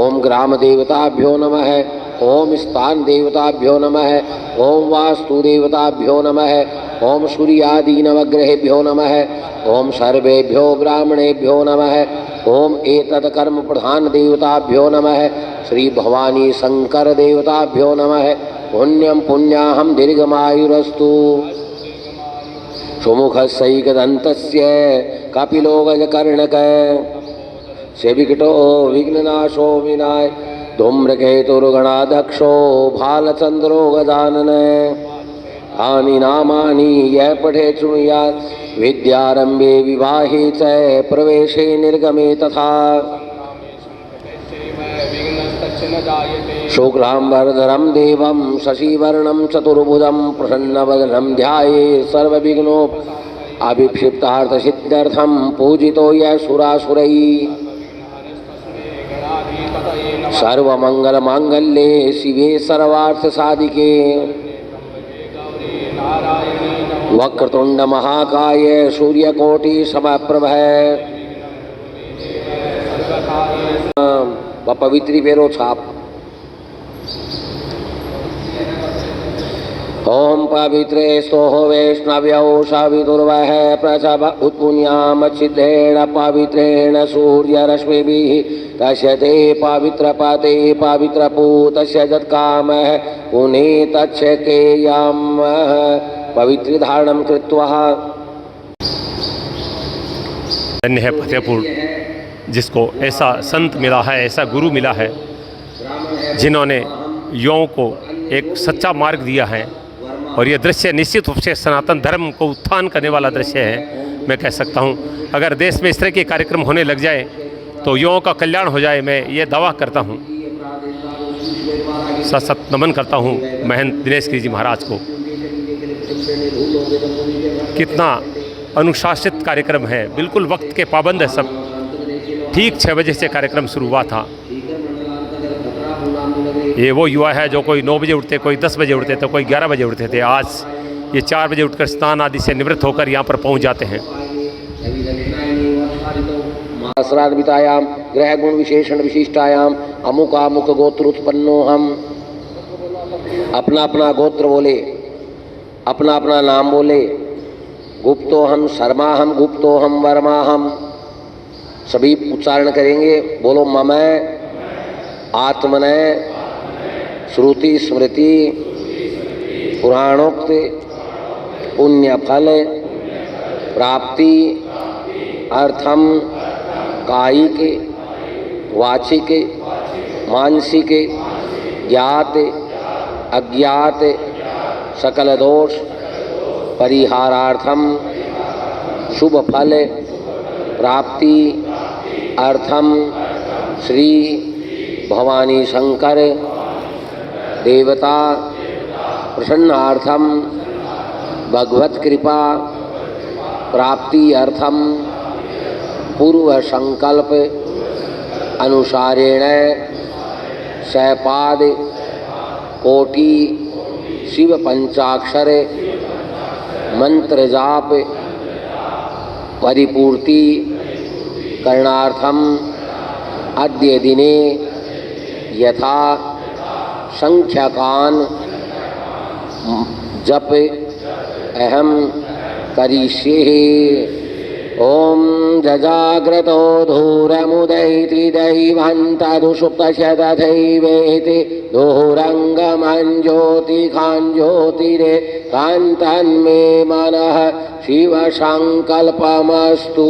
ओम ग्रामदेवताभ्यो नमः। ओम स्थान देवताभ्यो नमः। ओम वास्तुदेवताभ्यो नमः। ओम सूर्यादि नवग्रहेभ्यो नमः। ओम सर्वेभ्यो ब्राह्मणेभ्यो नमः। ओम एतत् कर्म प्रधान देवताभ्यो नमः। श्री भवानी शंकर देवताभ्यो नमः। पुण्यं पुण्याहं दीर्घमायुरस्तु। सुमुखस्यैकदन्तस्य कपिलो गजकर्णक सेविकटो विघ्ननाशो विनाय धूम्रकेतुर्गणाध्यक्षो भालचंद्रो गजानन। तानि नामानि यः पठेत् शृणुयात् विद्यारम्भे विवाहे च प्रवेशे निर्गमे तथा। शुक्लाम्बरधरं देवं शशिवर्णं चतुर्भुजं प्रसन्नवदनं ध्यायेत् सर्वविघ्नोपशान्तसिद्ध्यर्थं पूजितो यः सुरासुरैः। सर्वमंगलमांगल्ये शिवे सर्वार्थसाधिके वक्रतुंड महाकाय सूर्यकोटि समप्रभ। पवित्री पेरो छाप। ओम पवित्रे स्तोह वैष्णव्यौ सवितुर्वः प्रसभ उत्पुण्यामच्छिद्रेण पवित्रेण सूर्यरश्मिभिः तस्य ते पवित्रपते पवित्रपूतस्य यत्कामः पुनीतच्छकेयम् पवित्रिधारणं कृत्वा। धन्य है फतेहपुर, जिसको ऐसा संत मिला है, ऐसा गुरु मिला है, जिन्होंने युवाओं को एक सच्चा मार्ग दिया है। और ये दृश्य निश्चित रूप से सनातन धर्म को उत्थान करने वाला दृश्य है, मैं कह सकता हूँ। अगर देश में इस तरह के कार्यक्रम होने लग जाए तो युवाओं का कल्याण हो जाए, मैं ये दावा करता हूँ। सत सत नमन करता हूँ महंत दिनेश गिरी जी महाराज को। कितना अनुशासित कार्यक्रम है, बिल्कुल वक्त के पाबंद है सब। ठीक 6 बजे से कार्यक्रम शुरू हुआ था। ये वो युवा है जो कोई 9 बजे उठते, कोई 10 बजे उठते थे, कोई 11 बजे उठते थे। आज ये 4 बजे उठकर स्नान आदि से निवृत्त होकर यहाँ पर पहुँच जाते हैं। सहस्रान्वितायां ग्रह गुण विशेषण विशिष्टायाम अमुकामुक गोत्र उत्पन्नो हम। अपना अपना गोत्र बोले, अपना अपना नाम बोले। गुप्तो हम शर्मा हम, गुप्तो हम वर्मा हम। सभी उच्चारण करेंगे। बोलो मम आत्मनय श्रुति स्मृति पुराणोक्त पुण्य फल प्राप्ति अर्थम कायिक वाचिक मानसिक ज्ञात अज्ञात सकल दोष परिहारार्थम शुभ फल प्राप्ति अर्थम श्री भवानी शंकर देवता प्रसन्नार्थम भगवत कृपा प्राप्ति अर्थम पूर्व संकल्प अनुसारेण सैपाद कोटि शिव पंचाक्षर मंत्र जाप परिपूर्ति करणार्थम अद्य दिने यथा संख्याकान जप अहम करिष्ये। ओम जजाग्रतो धूरमुदयति दैवन्तदुषुप्तस्य तथैवेति धूरङ्गमञ्ज्योतिखाञ्ज्योतिरे कान्तन्मे मनः शिवसङ्कल्पमस्तु।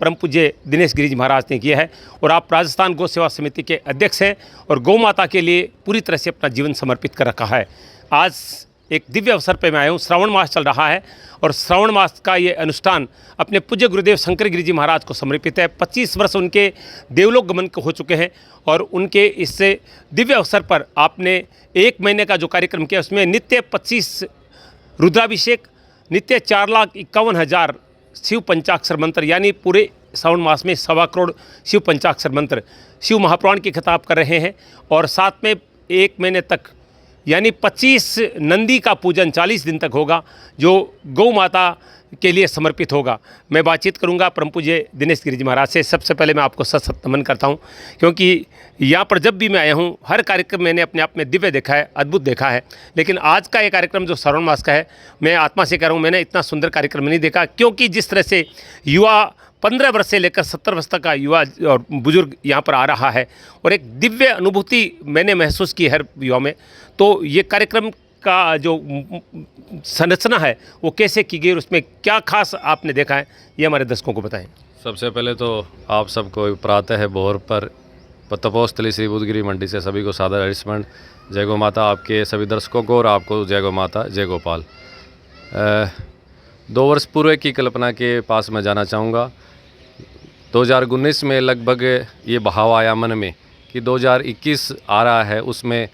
परम पूज्य दिनेश गिरी जी महाराज ने किया है और आप राजस्थान गौ सेवा समिति के अध्यक्ष हैं और गौ माता के लिए पूरी तरह से अपना जीवन समर्पित कर रखा है। आज एक दिव्य अवसर पर मैं आया हूँ। श्रावण मास चल रहा है और श्रावण मास का ये अनुष्ठान अपने पूज्य गुरुदेव शंकर गिरी जी महाराज को समर्पित है। 25 वर्ष उनके देवलोक गमन हो चुके हैं और उनके इस दिव्य अवसर पर आपने 1 महीने का जो कार्यक्रम किया उसमें नित्य 25 रुद्राभिषेक, नित्य 4,51,000 शिव पंचाक्षर मंत्र, यानी पूरे श्रावण मास में 1.25 करोड़ शिव पंचाक्षर मंत्र शिव महापुराण की खिताब कर रहे हैं और साथ में 1 महीने तक यानी 25 नंदी का पूजन 40 दिन तक होगा जो गौ माता के लिए समर्पित होगा। मैं बातचीत करूंगा परम पूज्य दिनेश गिरी जी महाराज से। सबसे पहले मैं आपको सत नमन करता हूं क्योंकि यहाँ पर जब भी मैं आया हूं हर कार्यक्रम मैंने अपने आप में दिव्य देखा है, अद्भुत देखा है, लेकिन आज का ये कार्यक्रम जो श्रावण मास का है, मैं आत्मा से कह रहा हूँ मैंने इतना सुंदर कार्यक्रम नहीं देखा। क्योंकि जिस तरह से युवा 15 वर्ष से लेकर 70 वर्ष तक का युवा और बुजुर्ग यहाँ पर आ रहा है और एक दिव्य अनुभूति मैंने महसूस की हर युवा में, तो ये कार्यक्रम का जो संरचना है वो कैसे की गई और उसमें क्या खास आपने देखा है, ये हमारे दर्शकों को बताएं। सबसे पहले तो आप सबको प्रातः भोर पर तपोस्थली श्री बुद्धगिरी मंडी से सभी को सादर हरिस्मरण। जय गौ माता आपके सभी दर्शकों को और आपको जय गौ माता, जय गोपाल। 2 वर्ष पूर्व की कल्पना के पास मैं जाना चाहूँगा। 2019 में लगभग ये बहाव आया मन में कि 2021 आ रहा है, उसमें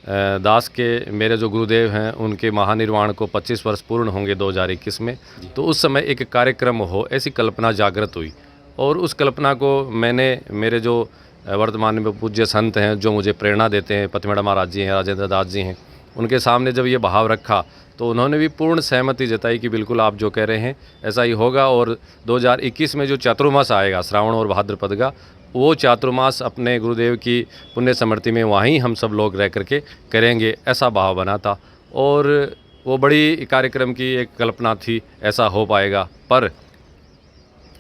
दास के मेरे जो गुरुदेव हैं उनके महानिर्वाण को 25 वर्ष पूर्ण होंगे 2021 में। तो उस समय एक कार्यक्रम हो, ऐसी कल्पना जागृत हुई और उस कल्पना को मैंने मेरे जो वर्तमान में पूज्य संत हैं जो मुझे प्रेरणा देते हैं, पतिमेड़ा महाराज जी हैं, राजेंद्र दास जी हैं, उनके सामने जब ये भाव रखा तो उन्होंने भी पूर्ण सहमति जताई कि बिल्कुल आप जो कह रहे हैं ऐसा ही होगा। और 2021 में जो चातुर्मास आएगा श्रावण और भाद्रपद का, वो चातुर्मास अपने गुरुदेव की पुण्य स्मृति में वहीं हम सब लोग रह करके करेंगे, ऐसा भाव बना था। और वो बड़ी कार्यक्रम की एक कल्पना थी, ऐसा हो पाएगा। पर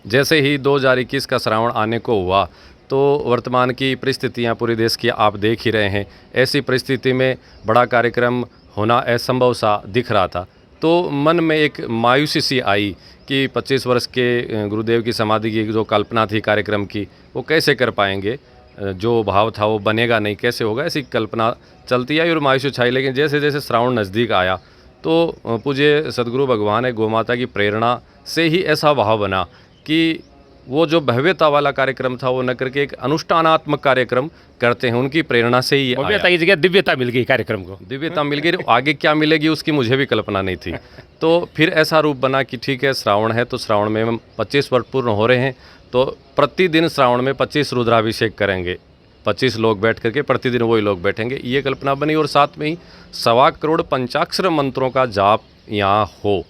जैसे ही 2021 का श्रावण आने को हुआ तो वर्तमान की परिस्थितियाँ पूरे देश की आप देख ही रहे हैं। ऐसी परिस्थिति में बड़ा कार्यक्रम होना असंभव सा दिख रहा था। तो मन में एक मायूसी सी आई कि 25 वर्ष के गुरुदेव की समाधि की जो कल्पना थी कार्यक्रम की, वो कैसे कर पाएंगे, जो भाव था वो बनेगा नहीं, कैसे होगा, ऐसी कल्पना चलती आई और मायूसी छाई। लेकिन जैसे जैसे श्रावण नज़दीक आया तो पूज्य सदगुरु भगवान है गौ माता की प्रेरणा से ही ऐसा भाव बना कि वो जो भव्यता वाला कार्यक्रम था वो न करके एक अनुष्ठानात्मक कार्यक्रम करते हैं, उनकी प्रेरणा से ही भव्यता की जगह दिव्यता मिल गई कार्यक्रम को। दिव्यता मिल गई, आगे क्या मिलेगी उसकी मुझे भी कल्पना नहीं थी। तो फिर ऐसा रूप बना कि ठीक है श्रावण है तो श्रावण में हम 25 वर्ष पूर्ण हो रहे हैं तो प्रतिदिन श्रावण में 25 रुद्राभिषेक करेंगे, 25 लोग बैठ करके प्रतिदिन वही लोग बैठेंगे, ये कल्पना बनी। और साथ में ही 1.25 करोड़ पंचाक्षर मंत्रों का जाप यहाँ हो।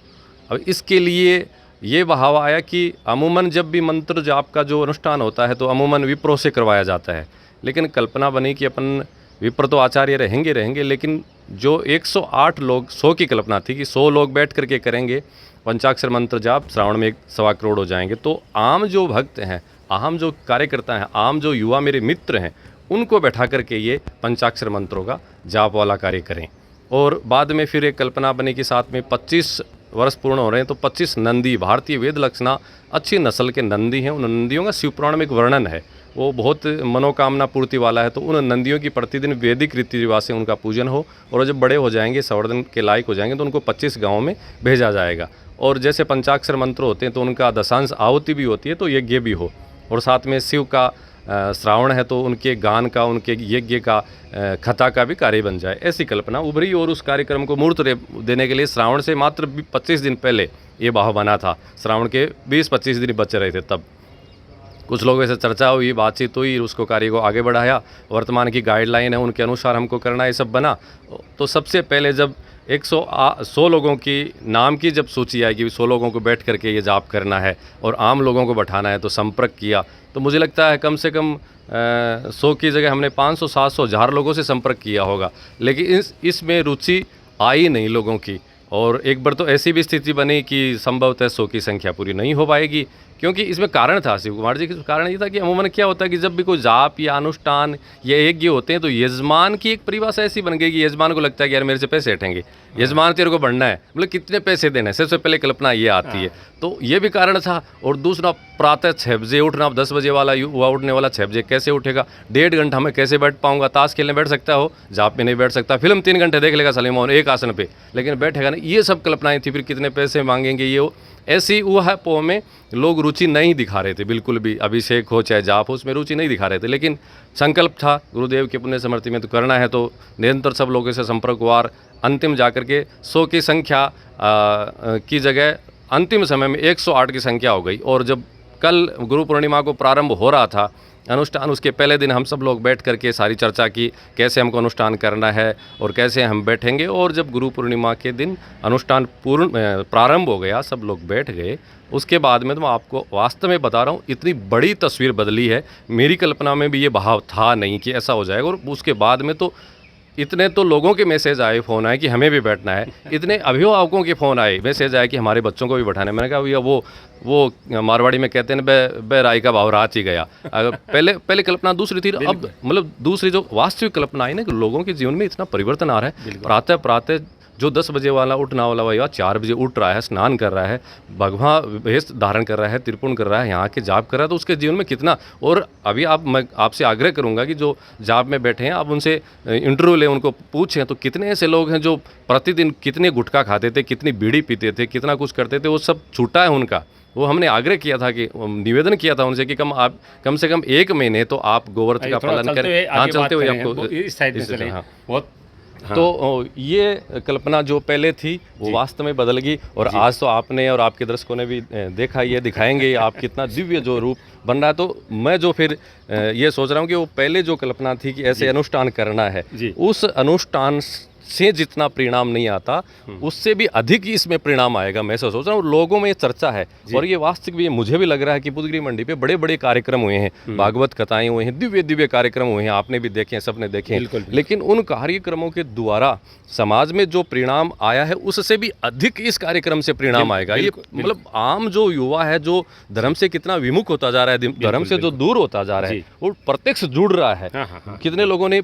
अब इसके लिए ये भाव आया कि अमूमन जब भी मंत्र जाप का जो अनुष्ठान होता है तो अमूमन विप्रों से करवाया जाता है, लेकिन कल्पना बनी कि अपन विप्र तो आचार्य रहेंगे, लेकिन जो 108 लोग, 100 की कल्पना थी कि 100 लोग बैठ करके करेंगे पंचाक्षर मंत्र जाप, श्रावण में 1.25 करोड़ हो जाएंगे। तो आम जो भक्त हैं, आम जो कार्यकर्ता हैं, आम जो युवा मेरे मित्र हैं, उनको बैठा करके ये पंचाक्षर मंत्रों का जाप वाला कार्य करें। और बाद में फिर एक कल्पना बनी कि साथ में 25 वर्ष पूर्ण हो रहे हैं तो 25 नंदी, भारतीय वेद लक्षणा अच्छी नस्ल के नंदी हैं, उन नंदियों का शिवपुराण में एक वर्णन है, वो बहुत मनोकामना पूर्ति वाला है। तो उन नंदियों की प्रतिदिन वैदिक रीति रिवाज से उनका पूजन हो और जब बड़े हो जाएंगे, संवर्धन के लायक हो जाएंगे तो उनको 25 गाँवों में भेजा जाएगा। और जैसे पंचाक्षर मंत्र होते हैं तो उनका दशांश आहुति भी होती है, तो यज्ञ भी हो। और साथ में शिव का श्रावण है तो उनके गान का, उनके यज्ञ का, कथा का भी कार्य बन जाए, ऐसी कल्पना उभरी। और उस कार्यक्रम को मूर्त देने के लिए श्रावण से मात्र 25 दिन पहले ये भाव बना था। श्रावण के 20-25 दिन बच रहे थे तब कुछ लोगों से चर्चा हुई, बातचीत हुई, उसको कार्य को आगे बढ़ाया। वर्तमान की गाइडलाइन है उनके अनुसार हमको करना, ये सब बना। तो सबसे पहले जब 100 लोगों की नाम की जब सूची आई कि 100 लोगों को बैठ करके ये जाप करना है और आम लोगों को बैठाना है, तो संपर्क किया। तो मुझे लगता है कम से कम 100 की जगह हमने 500, 700, 1000 लोगों से संपर्क किया होगा, लेकिन इसमें रुचि आई नहीं लोगों की। और एक बार तो ऐसी भी स्थिति बनी कि संभवतः 100 की संख्या पूरी नहीं हो पाएगी, क्योंकि इसमें कारण था शिव कुमार जी, कारण ये था कि अमूमन क्या होता है कि जब भी कोई जाप या अनुष्ठान या यज्ञ होते हैं तो यजमान की एक परिभाषा ऐसी बन गई कि यजमान को लगता है कि यार मेरे से पैसे हटेंगे, यजमान तेरे को बढ़ना है, मतलब कितने पैसे देने हैं, सबसे पहले कल्पना ये आती है। तो ये भी कारण था। और दूसरा, प्रातः 6 बजे उठना, 10 बजे वाला युवा उठने वाला 6 बजे कैसे उठेगा? 1.5 घंटा मैं कैसे बैठ पाऊंगा? ताश खेलने बैठ सकता हो, जाप में नहीं बैठ सकता। फिल्म 3 घंटे देख लेगा सलीम मोहन एक आसन पे, लेकिन बैठेगा नहीं। ये सब कल्पनाएं थी। फिर कितने पैसे मांगेंगे, ये वो ऐसी ऊहा पोह में लोग रुचि नहीं दिखा रहे थे बिल्कुल भी। अभिषेक हो चाहे जाप हो, उसमें रुचि नहीं दिखा रहे थे। लेकिन संकल्प था गुरुदेव के पुण्य स्मृति में तो करना है, तो निरंतर सब लोगों से संपर्क हुआ। अंतिम जाकर के 100 की संख्या की जगह अंतिम समय में 108 की संख्या हो गई। और जब कल गुरु पूर्णिमा को प्रारंभ हो रहा था अनुष्ठान, उसके पहले दिन हम सब लोग बैठ करके सारी चर्चा की कैसे हमको अनुष्ठान करना है और कैसे हम बैठेंगे। और जब गुरु पूर्णिमा के दिन अनुष्ठान प्रारंभ हो गया, सब लोग बैठ गए, उसके बाद में तो मैं आपको वास्तव में बता रहा हूँ इतनी बड़ी तस्वीर बदली है। मेरी कल्पना में भी ये भाव था नहीं कि ऐसा हो जाएगा। और उसके बाद में तो इतने तो लोगों के मैसेज आए, फ़ोन आए कि हमें भी बैठना है। इतने अभिभावकों के फ़ोन आए, मैसेज आए कि हमारे बच्चों को भी बैठाना है। मैंने कहा भैया वो मारवाड़ी में कहते हैं बे राय का भाव रात ही गया। पहले कल्पना दूसरी थी, अब मतलब दूसरी जो वास्तविक कल्पना आई ना कि लोगों के जीवन में इतना परिवर्तन आ रहा है। प्रातः प्रातः जो 10 बजे वाला उठना वाला भैया 4 बजे उठ रहा है, स्नान कर रहा है, भगवा वेश धारण कर रहा है, त्रिपुण कर रहा है, यहाँ के जाप कर रहा है, तो उसके जीवन में कितना। और अभी मैं आपसे आग्रह करूँगा कि जो जाप में बैठे हैं आप उनसे इंटरव्यू लें, उनको पूछें तो कितने ऐसे लोग हैं जो प्रतिदिन कितने गुटखा खाते थे, कितनी बीड़ी पीते थे, कितना कुछ करते थे, वो सब छूटा है उनका। वो हमने आग्रह किया था कि निवेदन किया था उनसे कि कम से कम 1 महीने तो आप गोव्रत का पालन करें। हाँ, चलते हुए आपको इस साइड में चलें। हाँ। बहुत हाँ। तो ये कल्पना जो पहले थी वो वास्तव में बदल गई। और आज तो आपने और आपके दर्शकों ने भी देखा, ये दिखाएंगे आप कितना दिव्य जो रूप बन रहा है। तो मैं जो फिर ये सोच रहा हूँ कि वो पहले जो कल्पना थी कि ऐसे अनुष्ठान करना है, उस अनुष्ठान से जितना परिणाम नहीं आता उससे भी अधिक इसमें परिणाम आएगा। मैं ऐसा सोच रहा हूँ। लोगों में ये चर्चा है और ये वास्तविक भी मुझे भी लग रहा है कि बुधगिरी मंडी पे बड़े बड़े कार्यक्रम हुए हैं, भागवत कथाएं हुए हैं, दिव्य दिव्य कार्यक्रम हुए हैं, आपने भी देखे हैं, सबने देखे हैं। लेकिन उन कार्यक्रमों के द्वारा समाज में जो परिणाम आया है उससे भी अधिक इस कार्यक्रम से परिणाम आएगा। ये मतलब आम जो युवा है जो धर्म से कितना विमुख होता जा रहा है, धर्म से जो दूर होता जा रहा है, वो प्रत्यक्ष जुड़ रहा है। कितने लोगों ने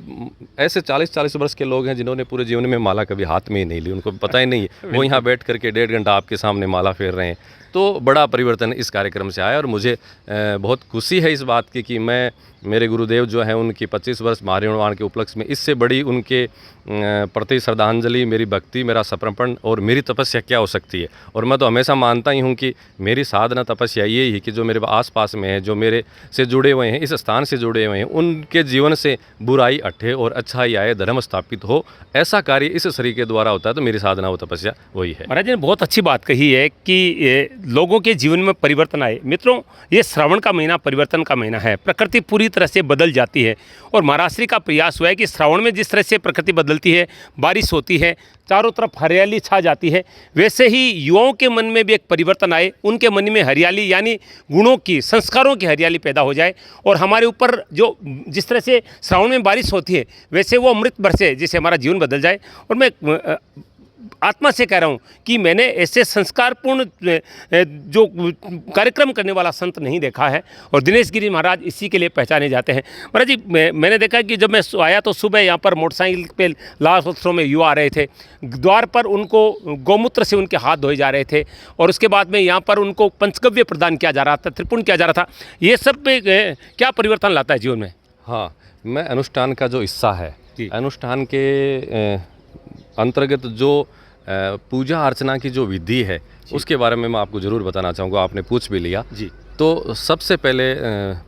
ऐसे 40-40 वर्ष के लोग हैं जिन्होंने पूरे जीवन में माला कभी हाथ में ही नहीं ली, उनको पता ही नहीं है। वो यहाँ बैठ करके 1.5 घंटा आपके सामने माला फेर रहे हैं। तो बड़ा परिवर्तन इस कार्यक्रम से आया और मुझे बहुत खुशी है इस बात की कि मेरे गुरुदेव जो हैं उनकी 25 वर्ष महापरिनिर्वाण के उपलक्ष्य में इससे बड़ी उनके प्रति श्रद्धांजलि, मेरी भक्ति, मेरा समर्पण और मेरी तपस्या क्या हो सकती है। और मैं तो हमेशा मानता ही हूँ कि मेरी साधना तपस्या ये ही कि जो मेरे आसपास में है, जो मेरे से जुड़े हुए हैं, इस स्थान से जुड़े हुए हैं, उनके जीवन से बुराई हटे और अच्छाई आए, धर्म स्थापित हो, ऐसा कार्य इस शरीर के द्वारा होता है। तो मेरी साधना वो तपस्या वही है। महाराज ने बहुत अच्छी बात कही है कि लोगों के जीवन में परिवर्तन आए। मित्रों, ये श्रावण का महीना परिवर्तन का महीना है। प्रकृति पूरी तरह से बदल जाती है और महाराज श्री का प्रयास हुआ है कि श्रावण में जिस तरह से प्रकृति बदलती है, बारिश होती है, चारों तरफ हरियाली छा जाती है, वैसे ही युवाओं के मन में भी एक परिवर्तन आए, उनके मन में हरियाली यानी गुणों की, संस्कारों की हरियाली पैदा हो जाए और हमारे ऊपर जो जिस तरह से श्रावण में बारिश होती है वैसे वो अमृत बरसे, जिससे हमारा जीवन बदल जाए। और मैं आत्मा से कह रहा हूँ कि मैंने ऐसे संस्कारपूर्ण जो कार्यक्रम करने वाला संत नहीं देखा है और दिनेश गिरी महाराज इसी के लिए पहचाने जाते हैं। महाराज जी, मैंने देखा कि जब मैं आया तो सुबह यहाँ पर मोटरसाइकिल पे लाल वस्त्रों में युवा आ रहे थे, द्वार पर उनको गौमूत्र से उनके हाथ धोए जा रहे थे और उसके बाद में यहाँ पर उनको पंचगव्य प्रदान किया जा रहा था, त्रिपुण किया जा रहा था। ये सब क्या परिवर्तन लाता है जीवन में? हाँ, मैं अनुष्ठान का जो हिस्सा है, अनुष्ठान के अंतर्गत जो पूजा अर्चना की जो विधि है उसके बारे में मैं आपको ज़रूर बताना चाहूँगा। आपने पूछ भी लिया जी। तो सबसे पहले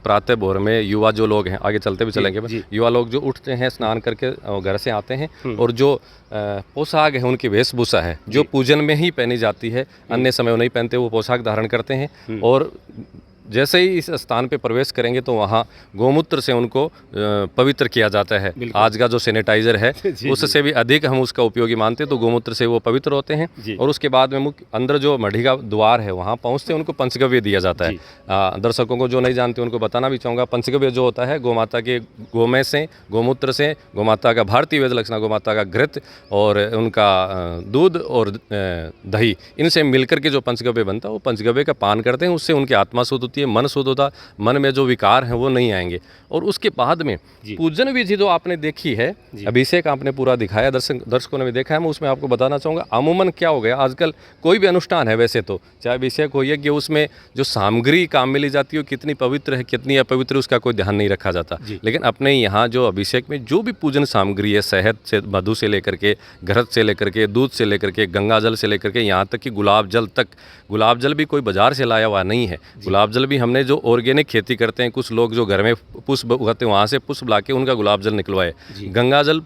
प्रातः भोर में युवा जो लोग हैं, आगे चलते भी चलेंगे, युवा लोग जो उठते हैं, स्नान करके घर से आते हैं और जो पोशाक है उनकी वेशभूषा है जो पूजन में ही पहनी जाती है, अन्य समय वो नहीं पहनते, वो पोशाक धारण करते हैं। और जैसे ही इस स्थान पे प्रवेश करेंगे तो वहाँ गोमूत्र से उनको पवित्र किया जाता है। आज का जो सैनिटाइजर है उससे भी अधिक हम उसका उपयोगी मानते हैं, तो गोमूत्र से वो पवित्र होते हैं। और उसके बाद में मुख्य अंदर जो मढ़ी का द्वार है वहाँ पहुँचते उनको पंचगव्य दिया जाता है। दर्शकों को जो नहीं जानते उनको बताना भी चाहूँगा, पंचगव्य जो होता है गोमाता के गोमय से, गोमूत्र से, गोमाता का भारतीय वेद लक्षणा, गोमाता का घृत और उनका दूध और दही, इनसे मिलकर के जो पंचगव्य बनता है वो पंचगव्य का पान करते हैं, उससे उनकी आत्मा शुद्ध होती है, है, मन शुद्ध होता, मन में जो विकार हैं वो नहीं आएंगे। और उसके बाद में पूजन विधि जो आपने देखी है, अभिषेक आपने पूरा दिखाया, दर्शकों ने भी देखा है, मैं उसमें आपको बताना चाहूँगा। अमूमन क्या हो गया आजकल, कोई भी अनुष्ठान है वैसे तो, चाहे अभिषेक हो यज्ञ, उसमें जो सामग्री काम में ली जाती है कितनी पवित्र है कितनी अपवित्र, उसका कोई ध्यान नहीं रखा जाता। लेकिन अपने यहाँ जो अभिषेक में जो भी पूजन सामग्री है, शहद से, मधु से लेकर के, घृत से लेकर के, दूध से लेकर के, गंगा जल से लेकर के, यहाँ तक कि गुलाब जल तक, गुलाब जल भी कोई बाजार से लाया हुआ नहीं है। गुलाब जल भी हमने जो ऑर्गेनिक खेती करते हैं, कुछ लोग जो घर में पुष्प उगाते हैं वहाँ से पुष्प ला के उनका गुलाब जल निकलवाए। गंगा जल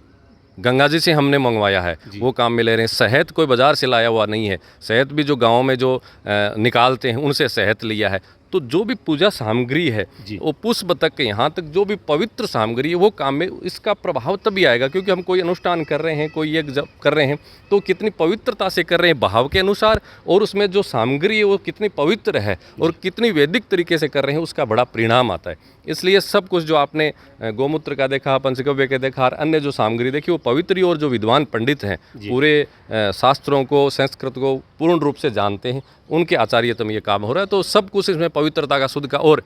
गंगा जी से हमने मंगवाया है, वो काम में ले रहे हैं। शहद कोई बाजार से लाया हुआ नहीं है, शहद भी जो गांव में जो निकालते हैं उनसे शहद लिया है। तो जो भी पूजा सामग्री है वो पुष्प तक यहाँ तक जो भी पवित्र सामग्री है वो काम में, इसका प्रभाव तभी आएगा क्योंकि हम कोई अनुष्ठान कर रहे हैं, कोई यज्ञ कर रहे हैं तो कितनी पवित्रता से कर रहे हैं भाव के अनुसार, और उसमें जो सामग्री है वो कितनी पवित्र है और कितनी वैदिक तरीके से कर रहे हैं, उसका बड़ा परिणाम आता है। इसलिए सब कुछ जो आपने गौमूत्र का देखा, पंचगव्य का देखा और अन्य जो सामग्री देखी वो पवित्र, और जो विद्वान पंडित हैं पूरे शास्त्रों को, संस्कृत को पूर्ण रूप से जानते हैं, उनके आचार्यत्व में ये काम हो रहा है। तो सब कुछ इसमें पवित्रता का, शुद्ध का। और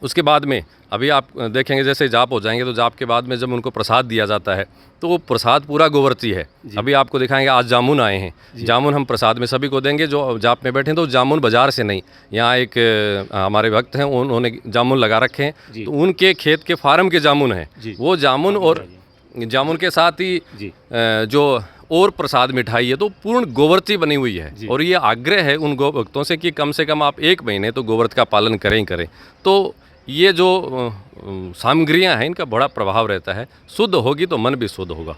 उसके बाद में अभी आप देखेंगे जैसे जाप हो जाएंगे तो जाप के बाद में जब उनको प्रसाद दिया जाता है तो वो प्रसाद पूरा गोवर्ती है। अभी आपको दिखाएंगे, आज जामुन आए हैं, जामुन हम प्रसाद में सभी को देंगे जो जाप में बैठे हैं। तो जामुन बाजार से नहीं, यहाँ एक हमारे भक्त हैं उन्होंने जामुन लगा रखे हैं, तो उनके खेत के फार्म के जामुन हैं वो जामुन, और जामुन के साथ ही जो और प्रसाद मिठाई है तो पूर्ण गोवर्ती बनी हुई है। और ये आग्रह है उन गौ भक्तों से कि कम से कम आप 1 महीने तो गोव्रत का पालन करें ही करें। तो ये जो सामग्रियां हैं इनका बड़ा प्रभाव रहता है, शुद्ध होगी तो मन भी शुद्ध होगा।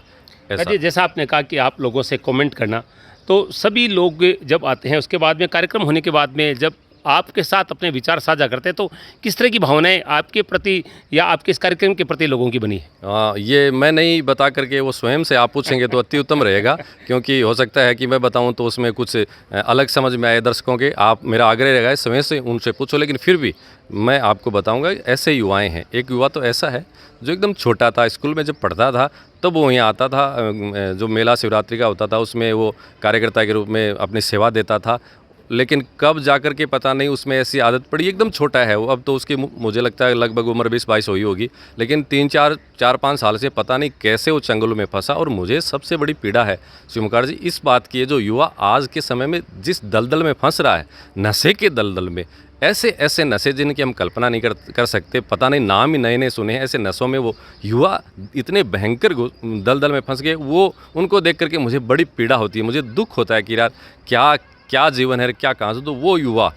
ऐसा जैसा आपने कहा कि आप लोगों से कमेंट करना, तो सभी लोग जब आते हैं उसके बाद में, कार्यक्रम होने के बाद में जब आपके साथ अपने विचार साझा करते हैं तो किस तरह की भावनाएं आपके प्रति या आपके इस कार्यक्रम के प्रति लोगों की बनी है? ये मैं नहीं बता करके वो स्वयं से आप पूछेंगे तो अति उत्तम रहेगा, क्योंकि हो सकता है कि मैं बताऊं तो उसमें कुछ अलग समझ में आए दर्शकों के। आप, मेरा आग्रह रहेगा स्वयं से उनसे पूछो, लेकिन फिर भी मैं आपको बताऊंगा। ऐसे युवाएं हैं, एक युवा तो ऐसा है जो एकदम छोटा था, स्कूल में जब पढ़ता था तब वो यहाँ आता था, जो मेला शिवरात्रि का होता था उसमें वो कार्यकर्ता के रूप में अपनी सेवा देता था। लेकिन कब जाकर के पता नहीं उसमें ऐसी आदत पड़ी, एकदम छोटा है वो, अब तो उसकी मुझे लगता है लगभग उम्र 20-22 हुई होगी, लेकिन 3-4-5 साल से पता नहीं कैसे वो चंगुल में फंसा। और मुझे सबसे बड़ी पीड़ा है शिवमुखार जी इस बात की है, जो युवा आज के समय में जिस दलदल में फंस रहा है, नशे के दलदल में, ऐसे ऐसे नशे जिनकी हम कल्पना नहीं कर सकते, पता नहीं नाम ही नए नए सुने हैं, ऐसे नशों में वो युवा इतने भयंकर दलदल में फंस गए। वो उनको देख करके मुझे बड़ी पीड़ा होती है, मुझे दुख होता है कि यार क्या जीवन है, क्या कहाँ से। तो वो युवा,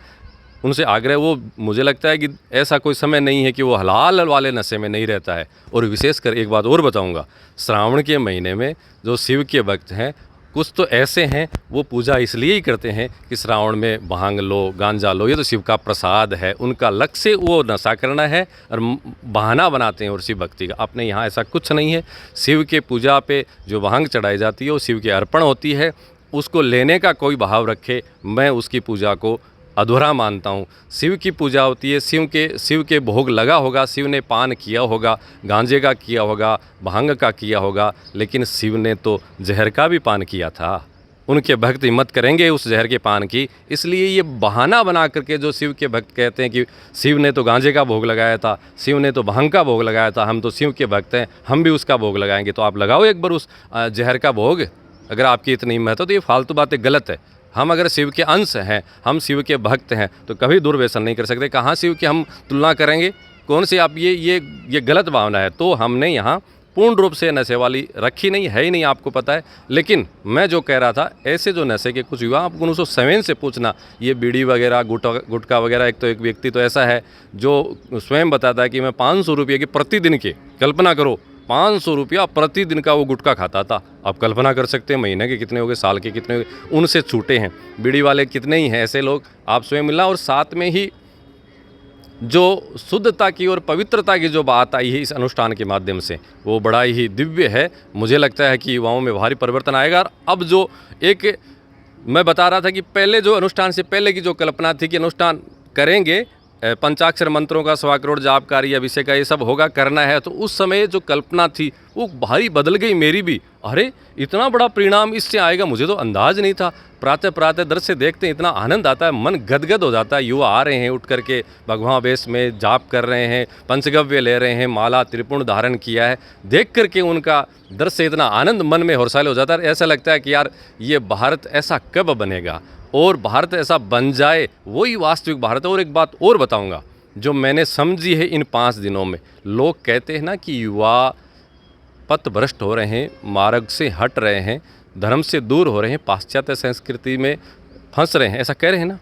उनसे आग्रह, वो मुझे लगता है कि ऐसा कोई समय नहीं है कि वो हलाल वाले नशे में नहीं रहता है। और विशेषकर एक बात और बताऊंगा, श्रावण के महीने में जो शिव के भक्त हैं कुछ तो ऐसे हैं वो पूजा इसलिए ही करते हैं कि श्रावण में भांग लो, गांजा लो, ये तो शिव का प्रसाद है, उनका लक्ष्य वो नशा करना है और बहाना बनाते हैं और शिव भक्ति का। अपने यहाँ ऐसा कुछ नहीं है। शिव के पूजा पे जो भांग चढ़ाई जाती है वो शिव के अर्पण होती है, उसको लेने का कोई भाव रखे मैं उसकी पूजा को अधूरा मानता हूँ। शिव की पूजा होती है, शिव के भोग लगा होगा, शिव ने पान किया होगा, गांजे का किया होगा, भांग का किया होगा, लेकिन शिव ने तो जहर का भी पान किया था। उनके भक्त हिम्मत करेंगे उस जहर के पान की। इसलिए ये बहाना बना करके जो शिव के भक्त कहते हैं कि शिव ने तो गांजे का भोग लगाया था, शिव ने तो भांग का भोग लगाया था, हम तो शिव के भक्त हैं, हम भी उसका भोग लगाएंगे। तो आप लगाओ एक बार उस जहर का भोग, अगर आपकी इतनी हिम्मत हो। तो ये फालतू बातें गलत है। हम अगर शिव के अंश हैं, हम शिव के भक्त हैं, तो कभी दुर्व्यसन नहीं कर सकते। कहाँ शिव की हम तुलना करेंगे, कौन सी आप ये गलत भावना है। तो हमने यहाँ पूर्ण रूप से नशे वाली रखी नहीं है ही नहीं, आपको पता है। लेकिन मैं जो कह रहा था, ऐसे जो नशे के कुछ युवा, आप उनको स्वयं से पूछना, ये बीड़ी वगैरह, गुटखा वगैरह, एक व्यक्ति तो ऐसा है जो स्वयं बताता है कि मैं 500 रुपये की प्रतिदिन के, कल्पना करो 500 रुपया प्रतिदिन का वो गुटखा खाता था। आप कल्पना कर सकते हैं महीने के कितने हो गए, साल के कितने हो गए, उनसे छूटे हैं। बीड़ी वाले कितने ही हैं ऐसे लोग, आप स्वयं मिलना। और साथ में ही जो शुद्धता की और पवित्रता की जो बात आई है इस अनुष्ठान के माध्यम से, वो बड़ा ही दिव्य है। मुझे लगता है कि युवाओं में भारी परिवर्तन आएगा। और अब जो एक मैं बता रहा था कि पहले जो अनुष्ठान से पहले की जो कल्पना थी कि अनुष्ठान करेंगे पंचाक्षर मंत्रों का 100 करोड़ जाप कार्य अभिषेक का ये सब होगा, करना है, तो उस समय जो कल्पना थी वो भारी बदल गई मेरी भी। अरे इतना बड़ा परिणाम इससे आएगा, मुझे तो अंदाज नहीं था। प्रातः प्रातः दृश्य देखते हैं, इतना आनंद आता है, मन गदगद हो जाता है। युवा आ रहे हैं उठ करके भगवान वेश में जाप कर रहे हैं, पंचगव्य ले रहे हैं, माला त्रिपुण धारण किया है। देख करके उनका दृश्य इतना आनंद मन में हौसला हो जाता है। ऐसा लगता है कि यार ये भारत ऐसा कब बनेगा, और भारत ऐसा बन जाए वही वास्तविक भारत है। और एक बात और बताऊंगा जो मैंने समझी है इन 5 दिनों में। लोग कहते हैं ना कि युवा पथ भ्रष्ट हो रहे हैं, मार्ग से हट रहे हैं, धर्म से दूर हो रहे हैं, पाश्चात्य संस्कृति में फंस रहे हैं, ऐसा कह रहे हैं ना,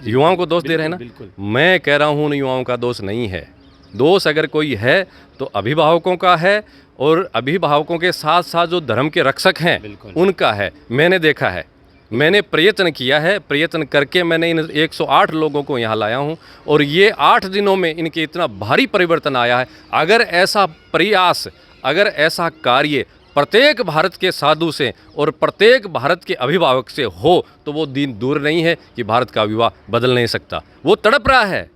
युवाओं को दोष दे रहे हैं ना। मैं कह रहा हूँ उन युवाओं का दोष नहीं है। दोष अगर कोई है तो अभिभावकों का है, और अभिभावकों के साथ साथ जो धर्म के रक्षक हैं उनका है। मैंने देखा है, मैंने प्रयत्न किया है, प्रयत्न करके मैंने इन 108 लोगों को यहाँ लाया हूँ, और ये 8 दिनों में इनके इतना भारी परिवर्तन आया है। अगर ऐसा प्रयास, अगर ऐसा कार्य प्रत्येक भारत के साधु से और प्रत्येक भारत के अभिभावक से हो तो वो दिन दूर नहीं है कि भारत का युवा बदल नहीं सकता। वो तड़प रहा है,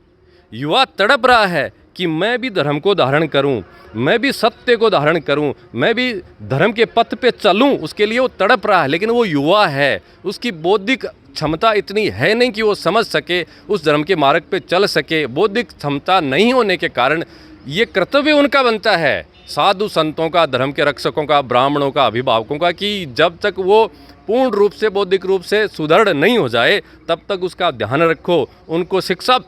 युवा तड़प रहा है कि मैं भी धर्म को धारण करूं, मैं भी सत्य को धारण करूं, मैं भी धर्म के पथ पे चलूं, उसके लिए वो तड़प रहा है। लेकिन वो युवा है, उसकी बौद्धिक क्षमता इतनी है नहीं कि वो समझ सके, उस धर्म के मार्ग पे चल सके। बौद्धिक क्षमता नहीं होने के कारण ये कर्तव्य उनका बनता है, साधु संतों का, धर्म के रक्षकों का, ब्राह्मणों का, अभिभावकों का, कि जब तक वो पूर्ण रूप से बौद्धिक रूप से सुदृढ़ नहीं हो जाए तब तक उसका ध्यान रखो, उनको शिक्षा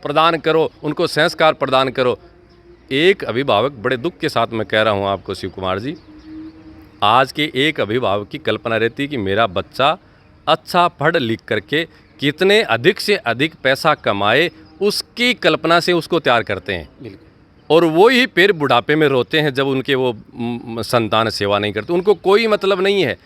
प्रदान करो, उनको संस्कार प्रदान करो। एक अभिभावक, बड़े दुख के साथ मैं कह रहा हूँ आपको शिव कुमार जी, आज के एक अभिभावक की कल्पना रहती है कि मेरा बच्चा अच्छा पढ़ लिख करके कितने अधिक से अधिक पैसा कमाए, उसकी कल्पना से उसको तैयार करते हैं, और वो ही फिर बुढ़ापे में रोते हैं जब उनके वो संतान सेवा नहीं करते। उनको कोई मतलब नहीं है।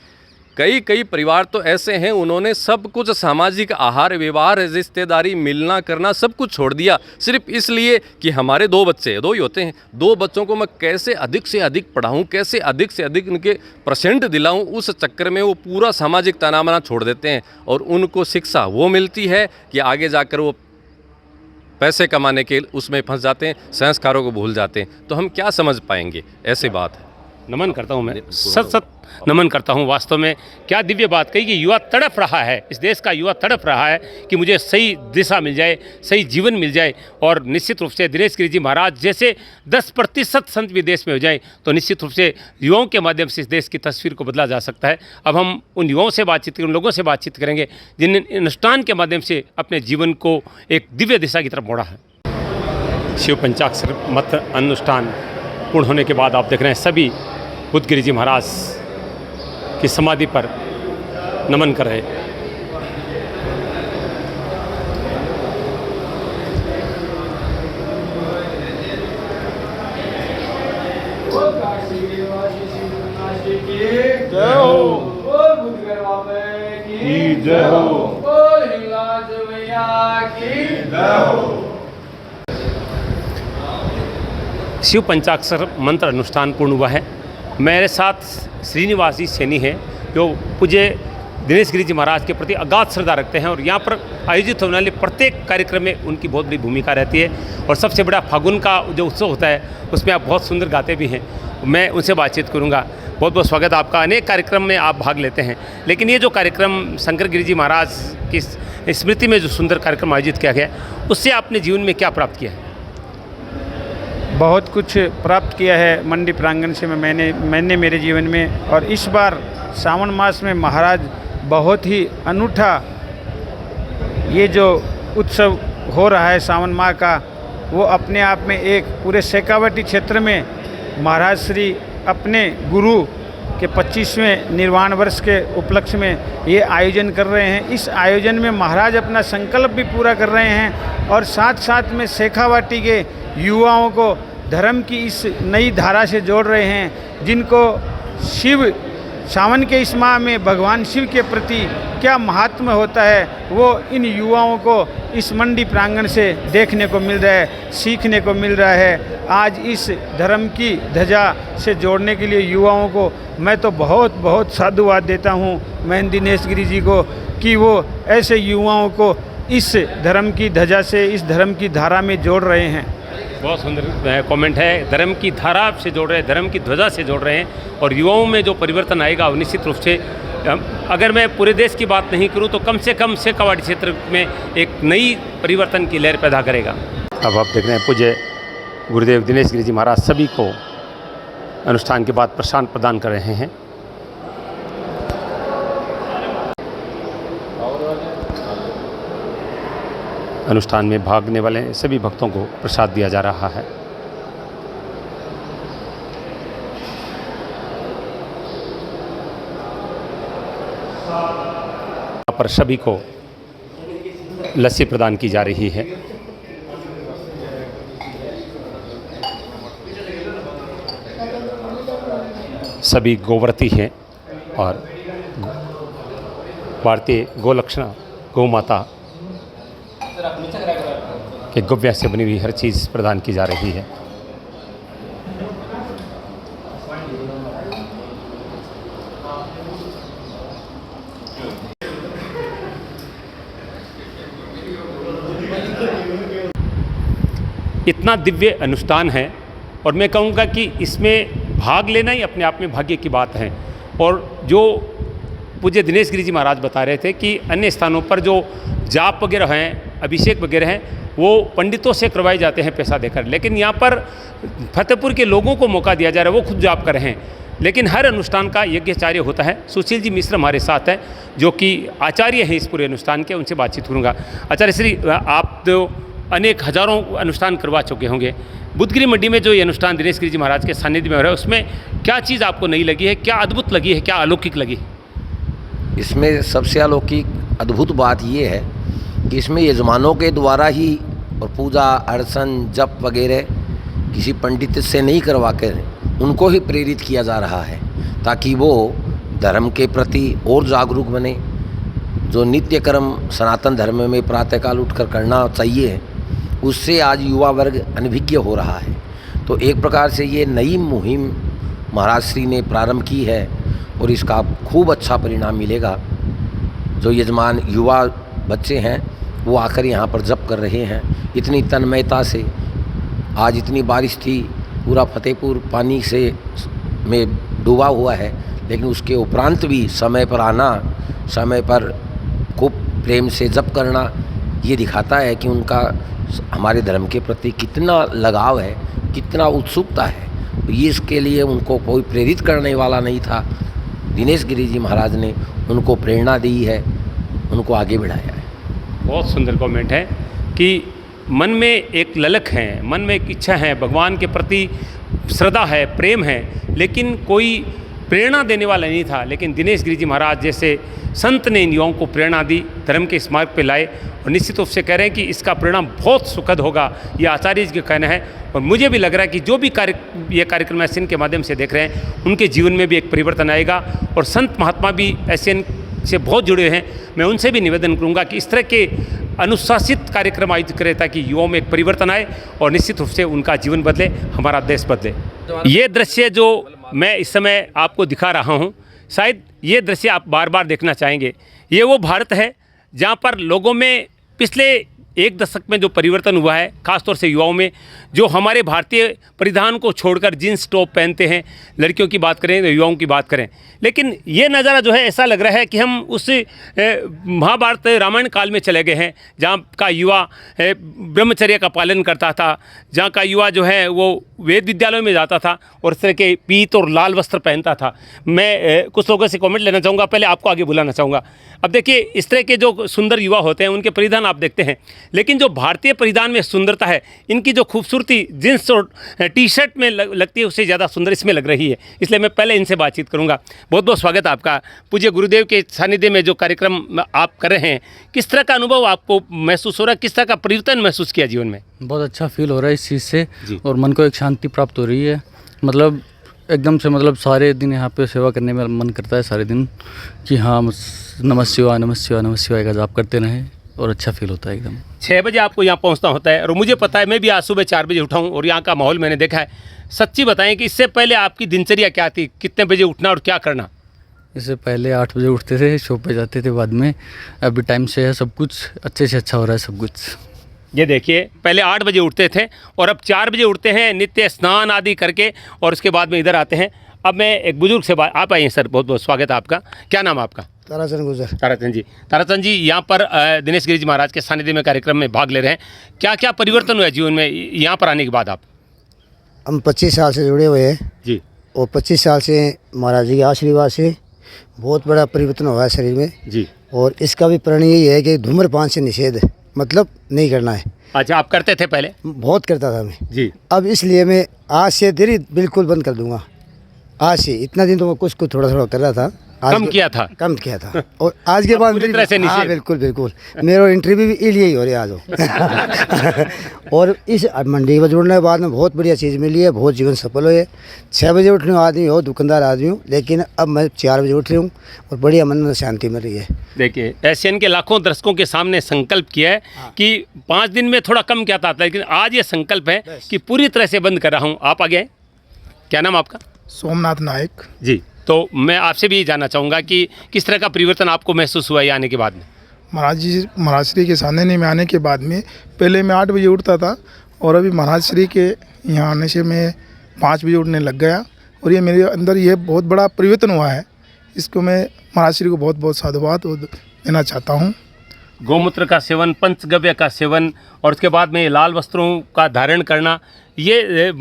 कई परिवार तो ऐसे हैं, उन्होंने सब कुछ, सामाजिक आहार व्यवहार, रिश्तेदारी, मिलना करना सब कुछ छोड़ दिया, सिर्फ इसलिए कि हमारे 2 बच्चे, 2 ही होते हैं, 2 बच्चों को मैं कैसे अधिक से अधिक पढ़ाऊं, कैसे अधिक से अधिक उनके परसेंट दिलाऊं, उस चक्कर में वो पूरा सामाजिक ताना बाना छोड़ देते हैं। और उनको शिक्षा वो मिलती है कि आगे जाकर वो पैसे कमाने के उसमें फंस जाते हैं, संस्कारों को भूल जाते हैं। तो हम क्या समझ पाएंगे? ऐसी बात है। नमन करता हूँ मैं, सत नमन करता हूँ। वास्तव में क्या दिव्य बात कही कि युवा तड़प रहा है, इस देश का युवा तड़प रहा है कि मुझे सही दिशा मिल जाए, सही जीवन मिल जाए। और निश्चित रूप से दिनेश गिरि जी महाराज जैसे 10% संत भी देश में हो जाए तो निश्चित रूप से युवाओं के माध्यम से इस देश की तस्वीर को बदला जा सकता है। अब हम उन युवाओं से बातचीत, उन लोगों से बातचीत करेंगे जिन्होंने अनुष्ठान के माध्यम से अपने जीवन को एक दिव्य दिशा की तरफ मोड़ा है। शिव पंचाक्षर मंत्र अनुष्ठान पूर्ण होने के बाद आप देख रहे हैं सभी बुद्ध गिरि जी महाराज की समाधि पर नमन कर रहे हैं। जय हो, बुद्ध की जय हो, हिंगलाज भैया की जय हो। शिव पंचाक्षर मंत्र अनुष्ठान पूर्ण हुआ है। मेरे साथ श्रीनिवास जी सैनी हैं जो पूज्य दिनेश गिरि जी महाराज के प्रति अगाध श्रद्धा रखते हैं, और यहाँ पर आयोजित होने वाले प्रत्येक कार्यक्रम में उनकी बहुत बड़ी भूमिका रहती है। और सबसे बड़ा फागुन का जो उत्सव होता है उसमें आप बहुत सुंदर गाते भी हैं। मैं उनसे बातचीत करूँगा। बहुत बहुत स्वागत आपका। अनेक कार्यक्रम में आप भाग लेते हैं, लेकिन ये जो कार्यक्रम शंकर गिरि जी महाराज की स्मृति में जो सुंदर कार्यक्रम आयोजित किया गया, उससे आपने जीवन में क्या प्राप्त किया है? बहुत कुछ प्राप्त किया है मंडी प्रांगण से मैंने मेरे जीवन में। और इस बार सावन मास में महाराज बहुत ही अनूठा ये जो उत्सव हो रहा है सावन माह का, वो अपने आप में एक पूरे शेखावाटी क्षेत्र में महाराज श्री अपने गुरु के 25वें निर्वाण वर्ष के उपलक्ष्य में ये आयोजन कर रहे हैं। इस आयोजन में महाराज अपना संकल्प भी पूरा कर रहे हैं, और साथ साथ में शेखावाटी के युवाओं को धर्म की इस नई धारा से जोड़ रहे हैं, जिनको शिव, सावन के इस माह में भगवान शिव के प्रति क्या महात्म्य होता है वो इन युवाओं को इस मंडी प्रांगण से देखने को मिल रहा है, सीखने को मिल रहा है। आज इस धर्म की ध्वजा से जोड़ने के लिए युवाओं को मैं तो बहुत बहुत साधुवाद देता हूँ मैं दिनेश गिरि जी को, कि वो ऐसे युवाओं को इस धर्म की ध्वजा से, इस धर्म की धारा में जोड़ रहे हैं। बहुत सुंदर कमेंट है। धर्म की धारा से जोड़ रहे हैं, धर्म की ध्वजा से जोड़ रहे हैं और युवाओं में जो परिवर्तन आएगा वो निश्चित रूप से, अगर मैं पूरे देश की बात नहीं करूं तो कम से कम शेखावाटी क्षेत्र में एक नई परिवर्तन की लहर पैदा करेगा। अब आप देख रहे हैं पूज्य गुरुदेव दिनेश गिरि जी महाराज सभी को अनुष्ठान के बाद प्रसाद प्रदान कर रहे हैं। अनुष्ठान में भागने वाले सभी भक्तों को प्रसाद दिया जा रहा है। यहाँ पर सभी को लस्सी प्रदान की जा रही है। सभी गोव्रती हैं और भारतीय गोलक्षणा गौ माता के गोव्या से बनी हुई हर चीज़ प्रदान की जा रही है। इतना दिव्य अनुष्ठान है और मैं कहूँगा कि इसमें भाग लेना ही अपने आप में भाग्य की बात है। और जो पूज्य दिनेश गिरि जी महाराज बता रहे थे कि अन्य स्थानों पर जो जाप वगैरह हैं, अभिषेक वगैरह हैं, वो पंडितों से करवाए जाते हैं पैसा देकर, लेकिन यहाँ पर फतेहपुर के लोगों को मौका दिया जा रहा है, वो खुद जाप कर रहे हैं। लेकिन हर अनुष्ठान का यज्ञाचार्य होता है। सुशील जी मिश्र हमारे साथ हैं जो कि आचार्य हैं इस पूरे अनुष्ठान के, उनसे बातचीत करूँगा। आचार्य श्री, आप तो अनेक हजारों अनुष्ठान करवा चुके होंगे। बुद्धगिरी मंडी में जो ये अनुष्ठान दिनेश गिरि जी महाराज के सानिध्य में हो रहा है, उसमें क्या चीज़ आपको नई लगी है, क्या अद्भुत लगी है, क्या अलौकिक लगी? इसमें सबसे अलौकिक अद्भुत बात ये है कि इसमें यजमानों के द्वारा ही और पूजा अर्चन जप वगैरह किसी पंडित से नहीं करवा कर उनको ही प्रेरित किया जा रहा है, ताकि वो धर्म के प्रति और जागरूक बने। जो नित्य कर्म सनातन धर्म में प्रातःकाल उठकर करना चाहिए, उससे आज युवा वर्ग अनभिज्ञ हो रहा है। तो एक प्रकार से ये नई मुहिम महाराज श्री ने प्रारंभ की है और इसका खूब अच्छा परिणाम मिलेगा। जो यजमान युवा बच्चे हैं वो आकर यहाँ पर जप कर रहे हैं इतनी तन्मयता से। आज इतनी बारिश थी, पूरा फतेहपुर पानी से में डूबा हुआ है, लेकिन उसके उपरांत भी समय पर आना, समय पर खूब प्रेम से जप करना, ये दिखाता है कि उनका हमारे धर्म के प्रति कितना लगाव है, कितना उत्सुकता है। ये इसके लिए उनको कोई प्रेरित करने वाला नहीं था, दिनेश गिरि जी महाराज ने उनको प्रेरणा दी है, उनको आगे बढ़ाया है। बहुत सुंदर कमेंट है कि मन में एक ललक है, मन में एक इच्छा है, भगवान के प्रति श्रद्धा है, प्रेम है, लेकिन कोई प्रेरणा देने वाला नहीं था। लेकिन दिनेश गिरि जी महाराज जैसे संत ने इन युवाओं को प्रेरणा दी, धर्म के इस मार्ग पर लाए और निश्चित रूप से कह रहे हैं कि इसका परिणाम बहुत सुखद होगा, ये आचार्य जी का कहना है। और मुझे भी लग रहा है कि जो भी ये कार्यक्रम एसएन के माध्यम से देख रहे हैं, उनके जीवन में भी एक परिवर्तन आएगा और संत महात्मा भी एसएन से बहुत जुड़े हुए हैं। मैं उनसे भी निवेदन करूंगा कि इस तरह के अनुशासित कार्यक्रम आयोजित करें ताकि युवाओं में एक परिवर्तन आए और निश्चित रूप से उनका जीवन बदले, हमारा देश बदले। ये दृश्य जो मैं इस समय आपको दिखा रहा हूँ, शायद ये दृश्य आप बार बार देखना चाहेंगे। ये वो भारत है जहाँ पर लोगों में पिछले एक दशक में जो परिवर्तन हुआ है, खासतौर से युवाओं में, जो हमारे भारतीय परिधान को छोड़कर जींस टॉप पहनते हैं, लड़कियों की बात करें, युवाओं की बात करें। लेकिन ये नज़ारा जो है ऐसा लग रहा है कि हम उस महाभारत रामायण काल में चले गए हैं, जहाँ का युवा ब्रह्मचर्य का पालन करता था, जहाँ का युवा जो है वो वेद विद्यालयों में जाता था और इस तरह के पीत और लाल वस्त्र पहनता था। मैं कुछ लोगों से कमेंट लेना चाहूँगा, पहले आपको आगे बुलाना चाहूँगा। अब देखिए, इस तरह के जो सुंदर युवा होते हैं उनके परिधान आप देखते हैं, लेकिन जो भारतीय परिधान में सुंदरता है, इनकी जो खूबसूरती जींस और टी शर्ट में लगती है, उससे ज़्यादा सुंदर इसमें लग रही है। इसलिए मैं पहले इनसे बातचीत करूंगा। बहुत बहुत स्वागत है आपका पूज्य गुरुदेव के सानिध्य में जो कार्यक्रम आप कर रहे हैं। किस तरह का अनुभव आपको महसूस हो रहा है, किस तरह का परिवर्तन महसूस किया जीवन में? बहुत अच्छा फील हो रहा है इस चीज़ से और मन को एक शांति प्राप्त हो रही है। मतलब एकदम से, मतलब सारे दिन यहाँ पे सेवा करने में मन करता है सारे दिन कि हाँ नमः शिवाय नमः शिवाय नमः शिवाय का जाप करते रहें और अच्छा फील होता है एकदम। 6 बजे आपको यहाँ पहुँचना होता है और मुझे पता है, मैं भी आज सुबह 4 बजे उठा हूँ और यहाँ का माहौल मैंने देखा है। सच्ची बताएं कि इससे पहले आपकी दिनचर्या क्या थी, कितने बजे उठना और क्या करना? इससे पहले 8 बजे उठते थे, शॉप पे जाते थे, बाद में अभी टाइम से है सब कुछ, अच्छे से अच्छा हो रहा है सब कुछ। ये देखिए, पहले 8 बजे उठते थे और अब 4 बजे उठते हैं नित्य स्नान आदि करके, और उसके बाद में इधर आते हैं। अब मैं एक बुजुर्ग से बात, आप आइए सर, बहुत बहुत स्वागत है आपका। क्या नाम है आपका? ताराचंद गुजर। ताराचंद जी यहाँ पर दिनेश गिरी जी महाराज के सानिध्य में कार्यक्रम में भाग ले रहे हैं। क्या क्या परिवर्तन हुआ जीवन में यहाँ पर आने के बाद आप? हम 25 साल से जुड़े हुए हैं जी। और 25 साल से महाराज जी के आशीर्वाद से बहुत बड़ा परिवर्तन हुआ है शरीर में जी। और इसका भी परिणाम यही है कि धूम्रपान से निषेध, मतलब नहीं करना है। अच्छा, आप करते थे पहले? बहुत करता था मैं जी। अब इसलिए मैं आज से धीरे बिल्कुल बंद कर दूंगा। आज से, इतना दिन तो मैं कुछ थोड़ा थोड़ा कर रहा था, कम किया था और आज के बाद पूरी तरह से निषेध। हाँ, बिल्कुल मेरा इंटरव्यू भी इसलिए हो रहा है आज। और इस मंडी में जुड़ने के बाद में बहुत बढ़िया चीज़ मिली है, बहुत जीवन सफल हुए। 6 बजे उठने आदमी हो, दुकानदार आदमी हूँ, लेकिन अब मैं 4 बजे उठ रही हूँ और बढ़िया मन में शांति मिल रही है। देखिए, एशियन के लाखों दर्शकों के सामने संकल्प किया है कि 5 दिन में थोड़ा कम क्या था, लेकिन आज ये संकल्प है कि पूरी तरह से बंद कर रहा हूँ। आप आगे आए। क्या नाम आपका? सोमनाथ नायक जी। तो मैं आपसे भी जानना चाहूँगा कि किस तरह का परिवर्तन आपको महसूस हुआ ये आने के बाद में? महाराज श्री के सानिध्य में आने के बाद में पहले मैं 8 बजे उठता था और अभी महाराज श्री के यहाँ आने से मैं 5 बजे उठने लग गया और ये मेरे अंदर ये बहुत बड़ा परिवर्तन हुआ है। इसको मैं महाराज श्री को बहुत बहुत साधुवाद देना चाहता हूँ। गौमूत्र का सेवन, पंचगव्य का सेवन और उसके बाद में लाल वस्त्रों का धारण करना, ये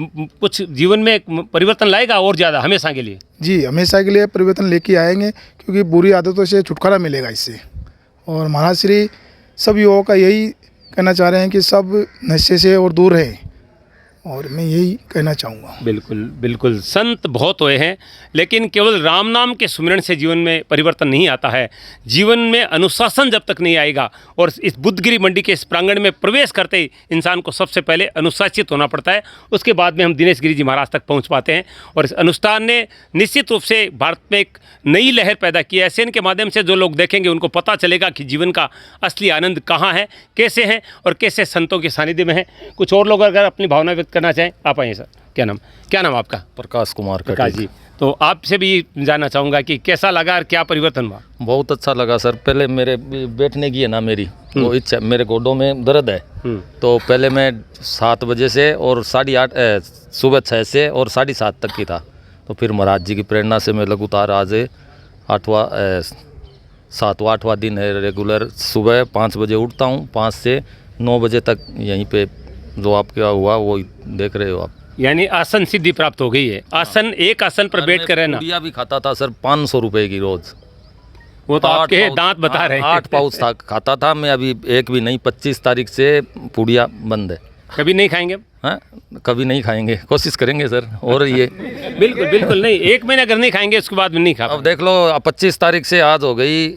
कुछ जीवन में परिवर्तन लाएगा और ज़्यादा हमेशा के लिए? जी, हमेशा के लिए परिवर्तन लेके आएंगे, क्योंकि बुरी आदतों से छुटकारा मिलेगा इससे। और महाराज श्री सब युवाओं का यही कहना चाह रहे हैं कि सब नशे से और दूर रहें, और मैं यही कहना चाहूँगा। बिल्कुल संत बहुत हुए हैं, लेकिन केवल राम नाम के सुमिरन से जीवन में परिवर्तन नहीं आता है। जीवन में अनुशासन जब तक नहीं आएगा, और इस बुद्धगिरी मंडी के इस प्रांगण में प्रवेश करते ही इंसान को सबसे पहले अनुशासित होना पड़ता है, उसके बाद में हम दिनेश गिरी जी महाराज तक पहुंच पाते हैं। और इस अनुष्ठान ने निश्चित रूप से भारत में एक नई लहर पैदा की है। एशियन के माध्यम से जो लोग देखेंगे उनको पता चलेगा कि जीवन का असली आनंद कहाँ है, कैसे है और कैसे संतों के सानिध्य में है। कुछ और लोग अगर अपनी भावना व्यक्त करना चाहें, आप आइए सर। क्या नाम आपका? प्रकाश कुमार प्रकाश जी। तो आपसे भी जानना चाहूँगा कि कैसा लगा और क्या परिवर्तन हुआ? बहुत अच्छा लगा सर। पहले मेरे बैठने की है ना, मेरी वो इच्छा, मेरे गोडों में दर्द है। तो पहले मैं 7 बजे से और 8:30 सुबह 6 से और 7:30 तक की था। तो फिर महाराज जी की प्रेरणा से मैं लगातार आज 7वां दिन है रेगुलर। सुबह 5 बजे उठता हूँ, 5 से 9 बजे तक यहीं पे जो आपका हुआ वो देख रहे हो आप। यानी आसन सिद्धि प्राप्त हो गई है। आसन, एक आसन पर बैठ कर रहना। पूड़िया भी खाता था सर 500 रुपए की रोज। वो तो आपके दांत बता रहे हैं। 8 पाउच था खाता था मैं, अभी एक भी नहीं। 25 तारीख से पूड़िया बंद है। कभी नहीं खाएंगे? हाँ, कभी नहीं खाएंगे, कोशिश करेंगे सर। और ये बिल्कुल नहीं, 1 महीना अगर नहीं खाएंगे उसके बाद में नहीं खा। अब देख लो, 25 तारीख से आज हो गई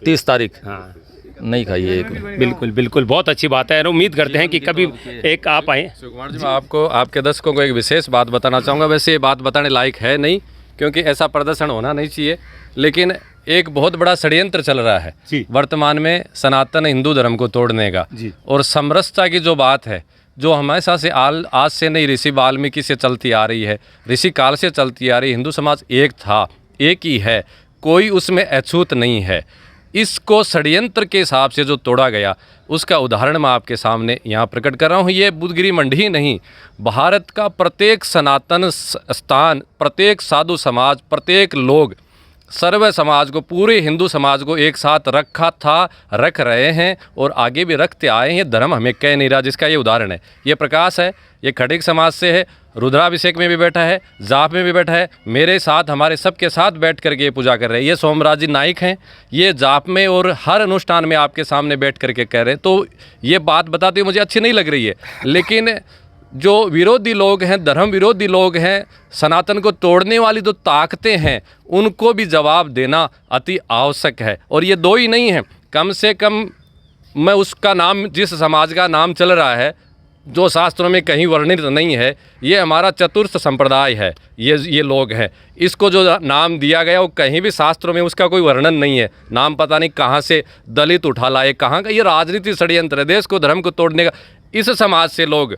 30 तारीख। हाँ, नहीं खाइए। बिल्कुल बहुत अच्छी बात है। और उम्मीद करते हैं कि कभी एक आप आए। सुकुमार जी, मैं आपको, आपके दर्शकों को एक विशेष बात बताना चाहूँगा। वैसे ये बात बताने लायक है नहीं, क्योंकि ऐसा प्रदर्शन होना नहीं चाहिए, लेकिन एक बहुत बड़ा षड्यंत्र चल रहा है वर्तमान में सनातन हिंदू धर्म को तोड़ने का। और समरसता की जो बात है, जो हमेशा से आज से नहीं, ऋषि वाल्मीकि से चलती आ रही है, ऋषि काल से चलती आ रही। हिंदू समाज एक था, एक ही है, कोई उसमें अछूत नहीं है। इसको षड्यंत्र के हिसाब से जो तोड़ा गया, उसका उदाहरण मैं आपके सामने यहाँ प्रकट कर रहा हूँ। ये बुद्धगिरी मंडी नहीं, भारत का प्रत्येक सनातन स्थान, प्रत्येक साधु समाज, प्रत्येक लोग, सर्व समाज को, पूरे हिंदू समाज को एक साथ रखा था, रख रहे हैं और आगे भी रखते आए हैं। ये धर्म हमें कह नहीं रहा, जिसका ये उदाहरण है। ये प्रकाश है, ये खड़िक समाज से है, रुद्राभिषेक में भी बैठा है, जाप में भी बैठा है, मेरे साथ, हमारे सबके साथ बैठ करके ये पूजा कर रहे हैं। ये सोमराज जी नाइक हैं, ये जाप में और हर अनुष्ठान में आपके सामने बैठ करके कह रहे हैं। तो ये बात बताते हुए मुझे अच्छी नहीं लग रही है, लेकिन जो विरोधी लोग हैं, धर्म विरोधी लोग हैं, सनातन को तोड़ने वाली जो ताकतें हैं, उनको भी जवाब देना अति आवश्यक है। और ये 2 ही नहीं है, कम से कम मैं उसका नाम, जिस समाज का नाम चल रहा है, जो शास्त्रों में कहीं वर्णित नहीं है, ये हमारा चतुर्थ संप्रदाय है। ये लोग हैं, इसको जो नाम दिया गया वो कहीं भी शास्त्रों में उसका कोई वर्णन नहीं है। नाम पता नहीं कहाँ से दलित उठा लाए, कहाँ का। ये राजनीति षड्यंत्र है, देश को, धर्म को तोड़ने का। इस समाज से लोग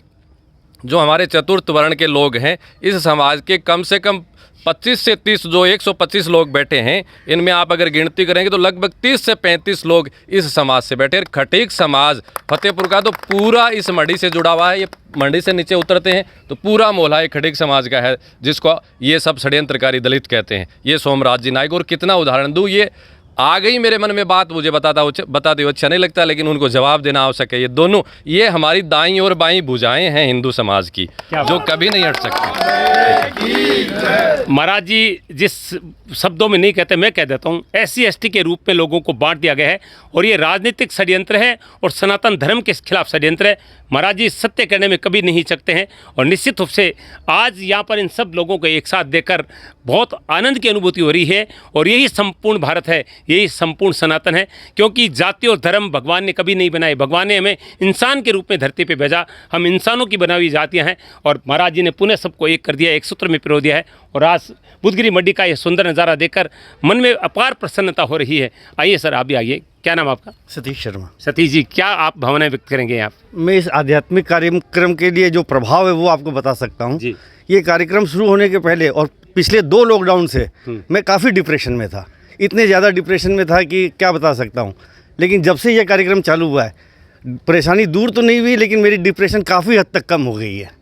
जो हमारे चतुर्थ वर्ण के लोग हैं, इस समाज के कम से कम 25 से 30 जो 125 लोग बैठे हैं, इनमें आप अगर गिनती करेंगे तो लगभग 30 से 35 लोग इस समाज से बैठे हैं। खटीक समाज फतेहपुर का तो पूरा इस मंडी से जुड़ा हुआ है। ये मंडी से नीचे उतरते हैं तो पूरा मोहल्ला एक खटीक समाज का है, जिसको ये सब षड्यंत्रकारी दलित कहते हैं। ये सोमराज जी नायक, और कितना उदाहरण दूँ, ये आ गई मेरे मन में बात, मुझे बताते हुए अच्छा नहीं लगता, लेकिन उनको जवाब देना आवश्यक है। ये दोनों, ये हमारी दाईं और बाईं भुजाएं हैं हिंदू समाज की, जो कभी नहीं हट सकती। महाराज जी जिस शब्दों में नहीं कहते, मैं कह देता हूँ, SC/ST के रूप में लोगों को बांट दिया गया है, और ये राजनीतिक षड्यंत्र है और सनातन धर्म के खिलाफ षड्यंत्र है। महाराज जी सत्य कहने में कभी नहीं सकते हैं, और निश्चित रूप से आज यहाँ पर इन सब लोगों को एक साथ देखकर बहुत आनंद की अनुभूति हो रही है। और यही संपूर्ण भारत है, यही संपूर्ण सनातन है, क्योंकि जाति और धर्म भगवान ने कभी नहीं बनाए। भगवान ने हमें इंसान के रूप में धरती पे भेजा, हम इंसानों की बनाई हुई जातियाँ हैं, और महाराज जी ने पुनः सबको एक कर दिया, एक सूत्र में पिरो दिया है। और आज बुधगिरी मंडी का ये सुंदर नज़ारा देखकर मन में अपार प्रसन्नता हो रही है। आइए सर, आप भी आइए। क्या नाम आपका? सतीश शर्मा। सतीश जी, क्या आप भावनाएं व्यक्त करेंगे आप? मैं इस आध्यात्मिक कार्यक्रम के लिए जो प्रभाव है वो आपको बता सकता हूँ जी। ये कार्यक्रम शुरू होने के पहले और पिछले 2 लॉकडाउन से मैं काफ़ी डिप्रेशन में था, इतने ज़्यादा डिप्रेशन में था कि क्या बता सकता हूँ। लेकिन जब से ये कार्यक्रम चालू हुआ है, परेशानी दूर तो नहीं हुई, लेकिन मेरी डिप्रेशन काफ़ी हद तक कम हो गई है,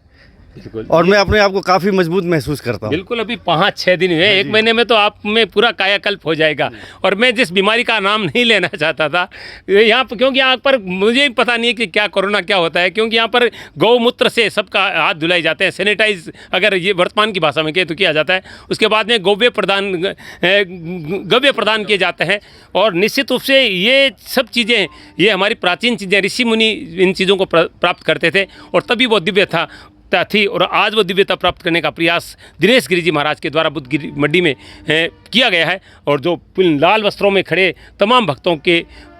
और मैं अपने आप को काफ़ी मजबूत महसूस करता हूँ। बिल्कुल, अभी 5-6 दिन हुए, 1 महीने में तो आप में पूरा कायाकल्प हो जाएगा। और मैं जिस बीमारी का नाम नहीं लेना चाहता था यहाँ पर, क्योंकि यहाँ पर मुझे ही पता नहीं है कि क्या कोरोना क्या होता है, क्योंकि यहाँ पर गौमूत्र से सबका हाथ धुलाए जाते हैं, सैनिटाइज अगर ये वर्तमान की भाषा में कहे तो किया जाता है। उसके बाद में गव्य प्रदान किए जाते हैं। और निश्चित रूप से ये सब चीज़ें, ये हमारी प्राचीन चीज़ें, ऋषि मुनि इन चीज़ों को प्राप्त करते थे, और तभी वो दिव्य थी। और आज वो दिव्यता प्राप्त करने का प्रयास दिनेश गिरी जी महाराज के द्वारा बुधगिरी मंडी में किया गया है। और जो लाल वस्त्रों में खड़े तमाम भक्तों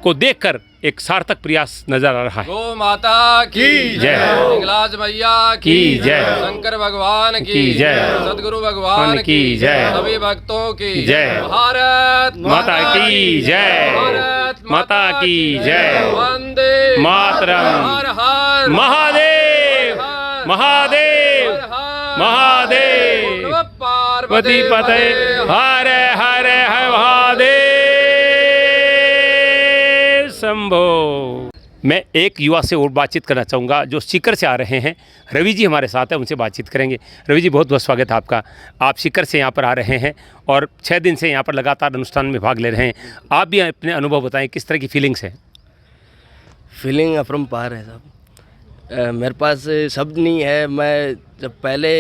को देखकर एक सार्थक प्रयास नजर आ रहा है। गो माता की जय, हिंगलाज मैया की जय, शंकर भगवान की जय, सदगुरु भगवान की जय, सभी भक्तों की जय, भारत माता की जय, भारत माता की जय, वंदे मातरम, हर हर महादेव, महादेव, महादेव, पार्वती पते, हर हर महादेव शंभो। मैं एक युवा से और बातचीत करना चाहूँगा जो सीकर से आ रहे हैं। रवि जी हमारे साथ हैं, उनसे बातचीत करेंगे। रवि जी, बहुत बहुत स्वागत है आपका। आप सीकर से यहाँ पर आ रहे हैं और 6 दिन से यहाँ पर लगातार अनुष्ठान में भाग ले रहे हैं। आप भी अपने अनुभव बताएं, किस तरह की फीलिंग्स है? फीलिंग अपरंपार है साहब। मेरे पास शब्द नहीं है। मैं जब पहले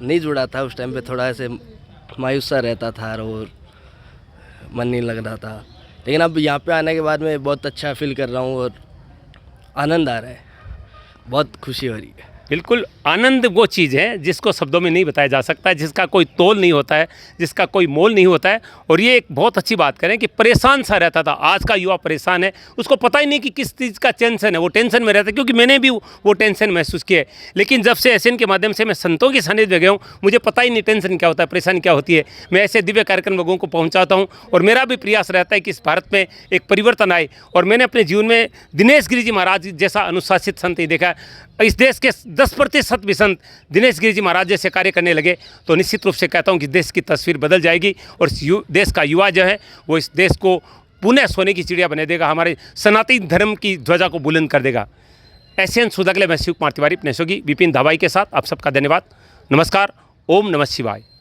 नहीं जुड़ा था उस टाइम पे थोड़ा ऐसे मायूस सा रहता था और मन नहीं लग रहा था, लेकिन अब यहाँ पे आने के बाद मैं बहुत अच्छा फील कर रहा हूँ और आनंद आ रहा है, बहुत खुशी हो रही है। बिल्कुल, आनंद वो चीज़ है जिसको शब्दों में नहीं बताया जा सकता है, जिसका कोई तोल नहीं होता है, जिसका कोई मोल नहीं होता है। और ये एक बहुत अच्छी बात करें कि परेशान सा रहता था, आज का युवा परेशान है, उसको पता ही नहीं कि किस चीज़ का टेंशन है, वो टेंशन में रहता है। क्योंकि मैंने भी वो टेंशन महसूस किया है, लेकिन जब से SN के माध्यम से मैं संतों के सानिध्य में गया हूँ, मुझे पता ही नहीं टेंशन क्या होता है, परेशानी क्या होती है। मैं ऐसे दिव्य कार्यक्रम लोगों को पहुँचाता हूँ, और मेरा भी प्रयास रहता है कि इस भारत में एक परिवर्तन आए। और मैंने अपने जीवन में दिनेश गिरी जी महाराज जैसा अनुशासित संत ही देखा है। इस देश के 10% भी संत दिनेश गिरी जी महाराज जैसे कार्य करने लगे तो निश्चित रूप से कहता हूँ कि देश की तस्वीर बदल जाएगी, और देश का युवा जो है वो इस देश को पुनः सोने की चिड़िया बना देगा, हमारे सनातन धर्म की ध्वजा को बुलंद कर देगा। SN सुधा के लिए मैं शिव कुमार तिवारी, अपने सहयोगी विपिन धाबाई के साथ आप सबका धन्यवाद। नमस्कार। ओम नमः शिवाय।